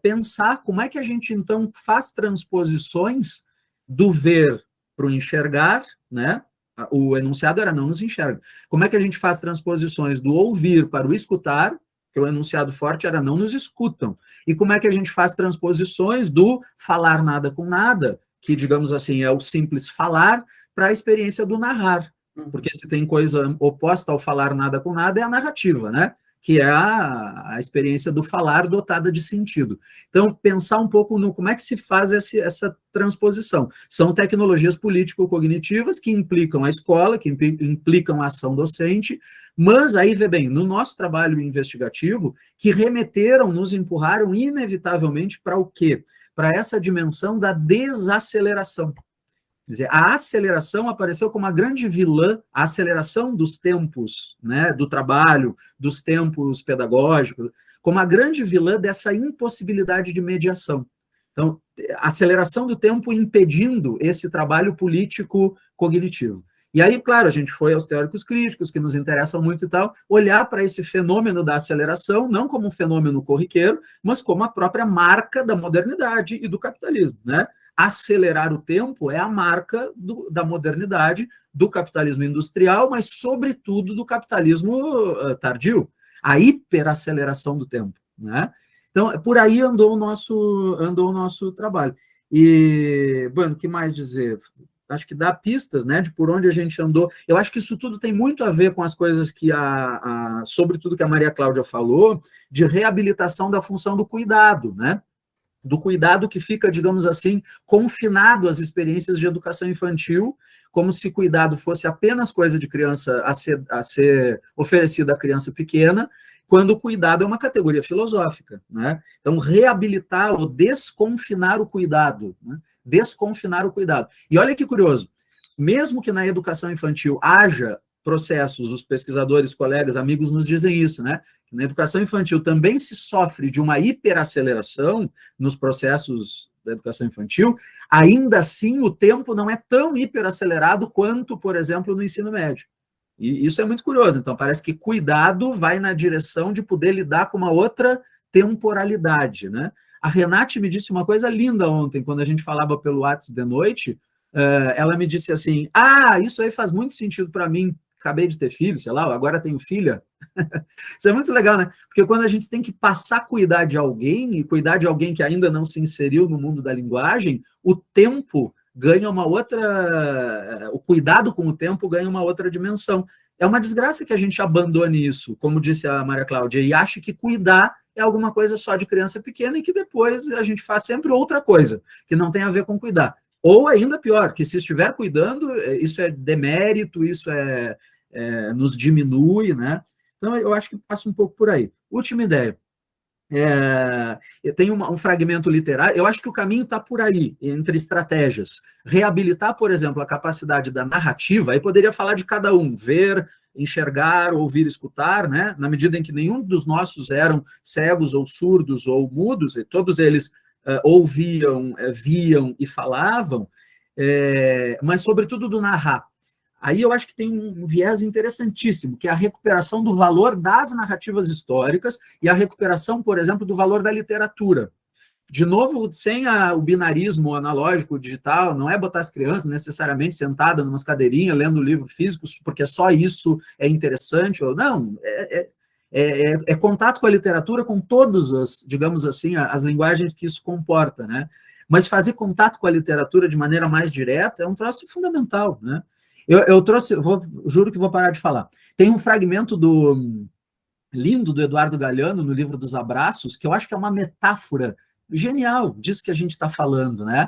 pensar como é que a gente, então, faz transposições do ver para o enxergar, né? O enunciado era não nos enxerga. Como é que a gente faz transposições do ouvir para o escutar, que o enunciado forte era não nos escutam. E como é que a gente faz transposições do falar nada com nada, que, digamos assim, é o simples falar, para a experiência do narrar. Porque se tem coisa oposta ao falar nada com nada, é a narrativa, né? Que é a experiência do falar dotada de sentido. Então, pensar um pouco no como é que se faz essa transposição. São tecnologias político-cognitivas que implicam a escola, que implicam a ação docente, mas aí, vê bem, no nosso trabalho investigativo, que nos empurraram inevitavelmente para o quê? Para essa dimensão da desaceleração. Quer dizer, a aceleração apareceu como uma grande vilã, a aceleração dos tempos, né, do trabalho, dos tempos pedagógicos, como a grande vilã dessa impossibilidade de mediação. Então, a aceleração do tempo impedindo esse trabalho político-cognitivo. E aí, claro, a gente foi aos teóricos críticos, que nos interessam muito e tal, olhar para esse fenômeno da aceleração, não como um fenômeno corriqueiro, mas como a própria marca da modernidade e do capitalismo, né? Acelerar o tempo é a marca da modernidade, do capitalismo industrial, mas, sobretudo, do capitalismo tardio, a hiperaceleração do tempo, né? Então, por aí andou o nosso trabalho. E, bueno, o que mais dizer? Acho que dá pistas, né, de por onde a gente andou. Eu acho que isso tudo tem muito a ver com as coisas que, sobretudo, que a Maria Cláudia falou, de reabilitação da função do cuidado, né? Do cuidado que fica, digamos assim, confinado às experiências de educação infantil, como se cuidado fosse apenas coisa de criança a ser oferecida à criança pequena, quando o cuidado é uma categoria filosófica, né? Então, reabilitar ou desconfinar o cuidado, né? Desconfinar o cuidado. E olha que curioso, mesmo que na educação infantil haja processos, os pesquisadores, colegas, amigos nos dizem isso, né? Na educação infantil também se sofre de uma hiperaceleração nos processos educação infantil, ainda assim o tempo não é tão hiperacelerado quanto, por exemplo, no ensino médio. E isso é muito curioso. Então, parece que cuidado vai na direção de poder lidar com uma outra temporalidade, né? A Renate me disse uma coisa linda ontem, quando a gente falava pelo WhatsApp de noite, ela me disse assim, isso aí faz muito sentido para mim, acabei de ter filho, sei lá, agora tenho filha. Isso é muito legal, né? Porque quando a gente tem que passar a cuidar de alguém, e cuidar de alguém que ainda não se inseriu no mundo da linguagem, o tempo ganha uma outra... O cuidado com o tempo ganha uma outra dimensão. É uma desgraça que a gente abandone isso, como disse a Maria Cláudia, e ache que cuidar é alguma coisa só de criança pequena e que depois a gente faz sempre outra coisa, que não tem a ver com cuidar. Ou ainda pior, que se estiver cuidando, isso é demérito, isso nos diminui, né? Então, eu acho que passa um pouco por aí. Última ideia. Eu tenho um fragmento literário, eu acho que o caminho está por aí, entre estratégias. Reabilitar, por exemplo, a capacidade da narrativa, aí poderia falar de cada um, ver, enxergar, ouvir, escutar, né? Na medida em que nenhum dos nossos eram cegos ou surdos ou mudos, e todos eles ouviam, viam e falavam, mas sobretudo do narrar. Aí eu acho que tem um viés interessantíssimo, que é a recuperação do valor das narrativas históricas e a recuperação, por exemplo, do valor da literatura. De novo, sem o binarismo analógico digital, não é botar as crianças necessariamente sentadas numa cadeirinhas lendo livro físico, porque só isso é interessante, ou não, é contato com a literatura com todas as, digamos assim, as linguagens que isso comporta, né? Mas fazer contato com a literatura de maneira mais direta é um troço fundamental, né? Eu trouxe, juro que vou parar de falar. Tem um fragmento lindo do Eduardo Galeano, no livro dos Abraços, que eu acho que é uma metáfora genial disso que a gente está falando, né?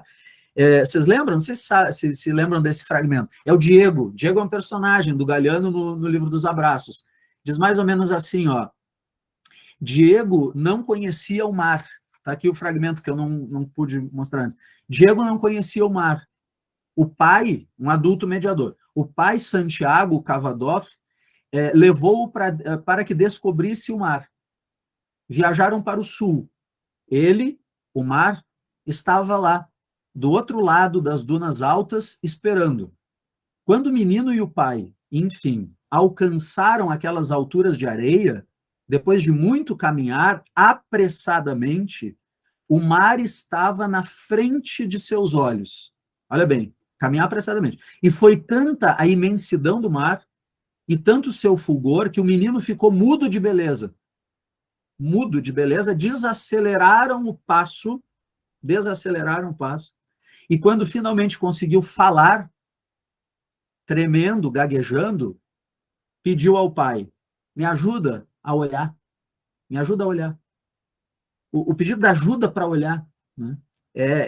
Vocês lembram? Não sei se lembram desse fragmento. É o Diego. Diego é um personagem do Galeano no livro dos Abraços. Diz mais ou menos assim, ó. Diego não conhecia o mar. Está aqui o fragmento que eu não pude mostrar antes. Diego não conhecia o mar. O pai, um adulto mediador, o pai Santiago Cavadoff levou-o para que descobrisse o mar. Viajaram para o sul. Ele, o mar, estava lá, do outro lado das dunas altas, esperando. Quando o menino e o pai, enfim, alcançaram aquelas alturas de areia, depois de muito caminhar apressadamente, o mar estava na frente de seus olhos. Olha bem, caminhar apressadamente. E foi tanta a imensidão do mar e tanto o seu fulgor que o menino ficou mudo de beleza. Mudo de beleza, desaceleraram o passo, e quando finalmente conseguiu falar, tremendo, gaguejando, pediu ao pai, me ajuda a olhar, me ajuda a olhar. O pedido da ajuda para olhar, né?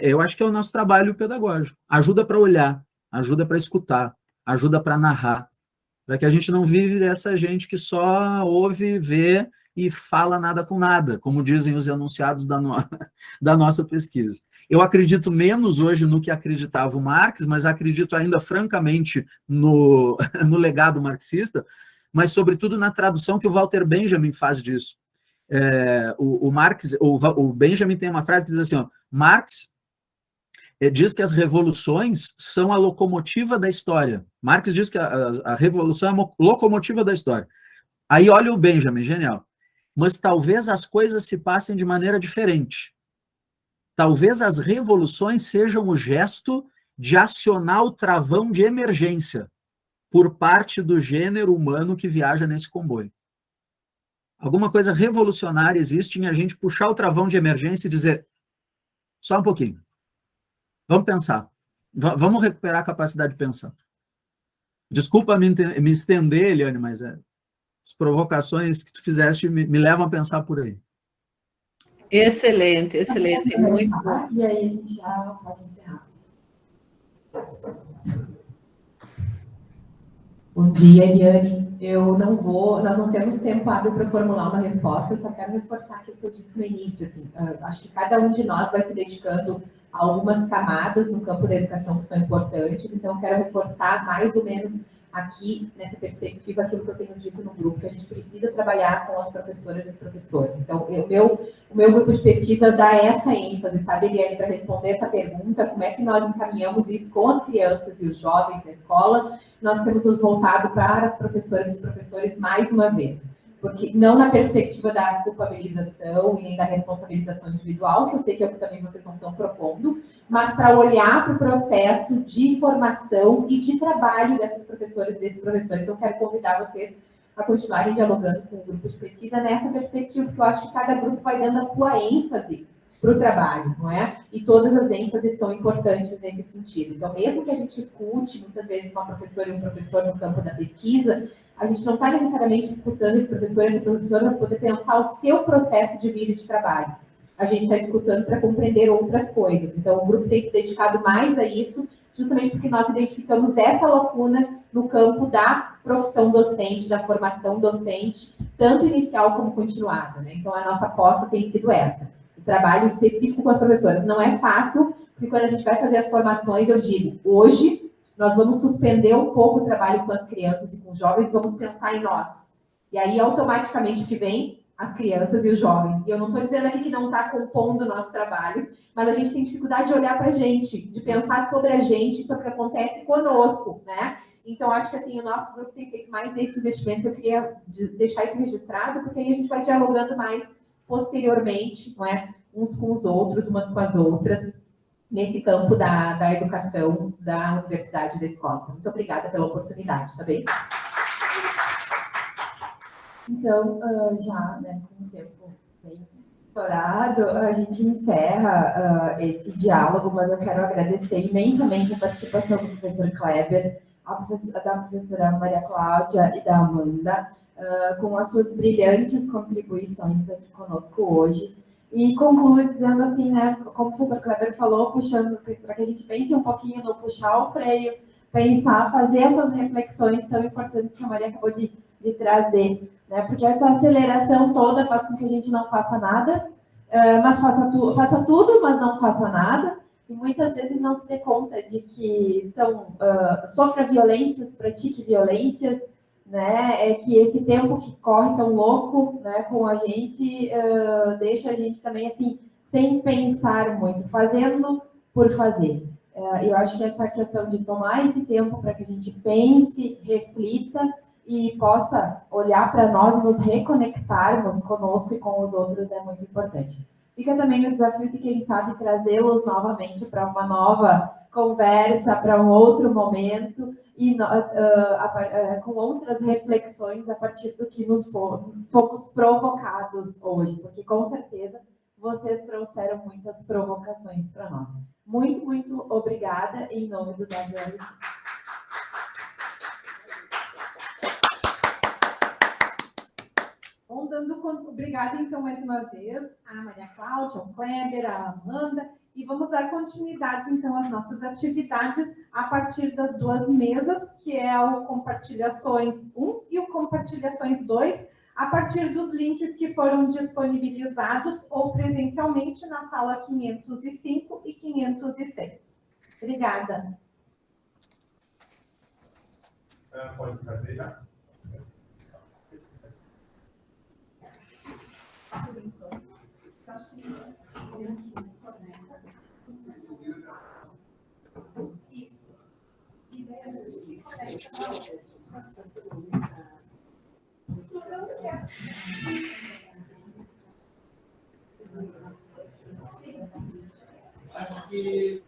Eu acho que é o nosso trabalho pedagógico. Ajuda para olhar, ajuda para escutar, ajuda para narrar, para que a gente não vive essa gente que só ouve, vê e fala nada com nada, como dizem os enunciados da nossa pesquisa. Eu acredito menos hoje no que acreditava o Marx, mas acredito ainda francamente no legado marxista, mas sobretudo na tradução que o Walter Benjamin faz disso. O Benjamin tem uma frase que diz assim, ó, Marx diz que as revoluções são a locomotiva da história. Marx diz que a revolução é a locomotiva da história. Aí olha o Benjamin, genial. Mas talvez as coisas se passem de maneira diferente. Talvez as revoluções sejam o gesto de acionar o travão de emergência por parte do gênero humano que viaja nesse comboio. Alguma coisa revolucionária existe em a gente puxar o travão de emergência e dizer, só um pouquinho, vamos pensar, vamos recuperar a capacidade de pensar. Desculpa me estender, Eliane, mas as provocações que tu fizeste me levam a pensar por aí. Excelente, muito bom. E aí a gente já pode encerrar. Bom dia, Eliane. Nós não temos tempo hábil para formular uma resposta, eu só quero reforçar aquilo que eu disse no início. Assim, acho que cada um de nós vai se dedicando a algumas camadas no campo da educação que são importantes, então eu quero reforçar mais ou menos aqui, nessa perspectiva, aquilo que eu tenho dito no grupo, que a gente precisa trabalhar com as professoras e os professores. Então, o meu grupo de pesquisa dá essa ênfase, sabe, Eliane, para responder essa pergunta, como é que nós encaminhamos isso com as crianças e os jovens da escola. Nós temos nos voltado para as professoras e professores mais uma vez. Porque não na perspectiva da culpabilização e nem da responsabilização individual, que eu sei que é o que também vocês não estão propondo, mas para olhar para o processo de formação e de trabalho dessas professoras e desses professores. Então, quero convidar vocês a continuarem dialogando com o grupo de pesquisa nessa perspectiva, porque eu acho que cada grupo vai dando a sua ênfase para o trabalho, não é? E todas as ênfases são importantes nesse sentido. Então, mesmo que a gente escute, muitas vezes, uma professora e um professor no campo da pesquisa, a gente não está necessariamente escutando esse professor e essa professora para poder pensar o seu processo de vida e de trabalho. A gente está escutando para compreender outras coisas. Então, o grupo tem se dedicado mais a isso, justamente porque nós identificamos essa lacuna no campo da profissão docente, da formação docente, tanto inicial como continuada, né? Então, a nossa aposta tem sido essa. O trabalho específico com as professoras. Não é fácil, porque quando a gente vai fazer as formações, eu digo, hoje nós vamos suspender um pouco o trabalho com as crianças e com os jovens, vamos pensar em nós. E aí, automaticamente, o que vem? As crianças e os jovens. E eu não estou dizendo aqui que não está compondo o nosso trabalho, mas a gente tem dificuldade de olhar para a gente, de pensar sobre a gente, sobre o que acontece conosco, né? Então, acho que assim, o nosso grupo tem feito mais esse investimento, eu queria deixar isso registrado, porque aí a gente vai dialogando mais posteriormente, não é? Uns com os outros, umas com as outras, nesse campo da educação, da universidade e da escola. Muito obrigada pela oportunidade, tá bem? Então, já, né, com o tempo bem estourado, a gente encerra esse diálogo, mas eu quero agradecer imensamente a participação do professor Kleber, da professora Maria Cláudia e da Amanda, com as suas brilhantes contribuições aqui conosco hoje. E concluo dizendo assim, né, como o professor Kleber falou, puxando para que a gente pense um pouquinho no puxar o freio, pensar, fazer essas reflexões tão importantes que a Maria acabou de trazer, né, porque essa aceleração toda faz com que a gente não faça nada, mas faça tudo, mas não faça nada, e muitas vezes não se dê conta de que sofra violências, pratique violências, né, é que esse tempo que corre tão louco, né, com a gente, deixa a gente também assim, sem pensar muito, fazendo por fazer. Eu acho que essa questão de tomar esse tempo para que a gente pense, reflita e possa olhar para nós e nos reconectarmos conosco e com os outros é muito importante. Fica também o desafio de, quem sabe, trazê-los novamente para uma nova conversa, para um outro momento, e com outras reflexões a partir do que nos fomos provocados hoje, porque com certeza vocês trouxeram muitas provocações para nós. Muito, muito obrigada em nome do WLC. Bom, obrigada então mais uma vez a Maria Cláudia, ao Kleber, a Amanda, e vamos dar continuidade então às nossas atividades a partir das duas mesas, que é o Compartilhações 1 e o Compartilhações 2, a partir dos links que foram disponibilizados ou presencialmente na sala 505 e 506. Obrigada. Pode fazer já? Isso. E daí a gente se conecta. Acho que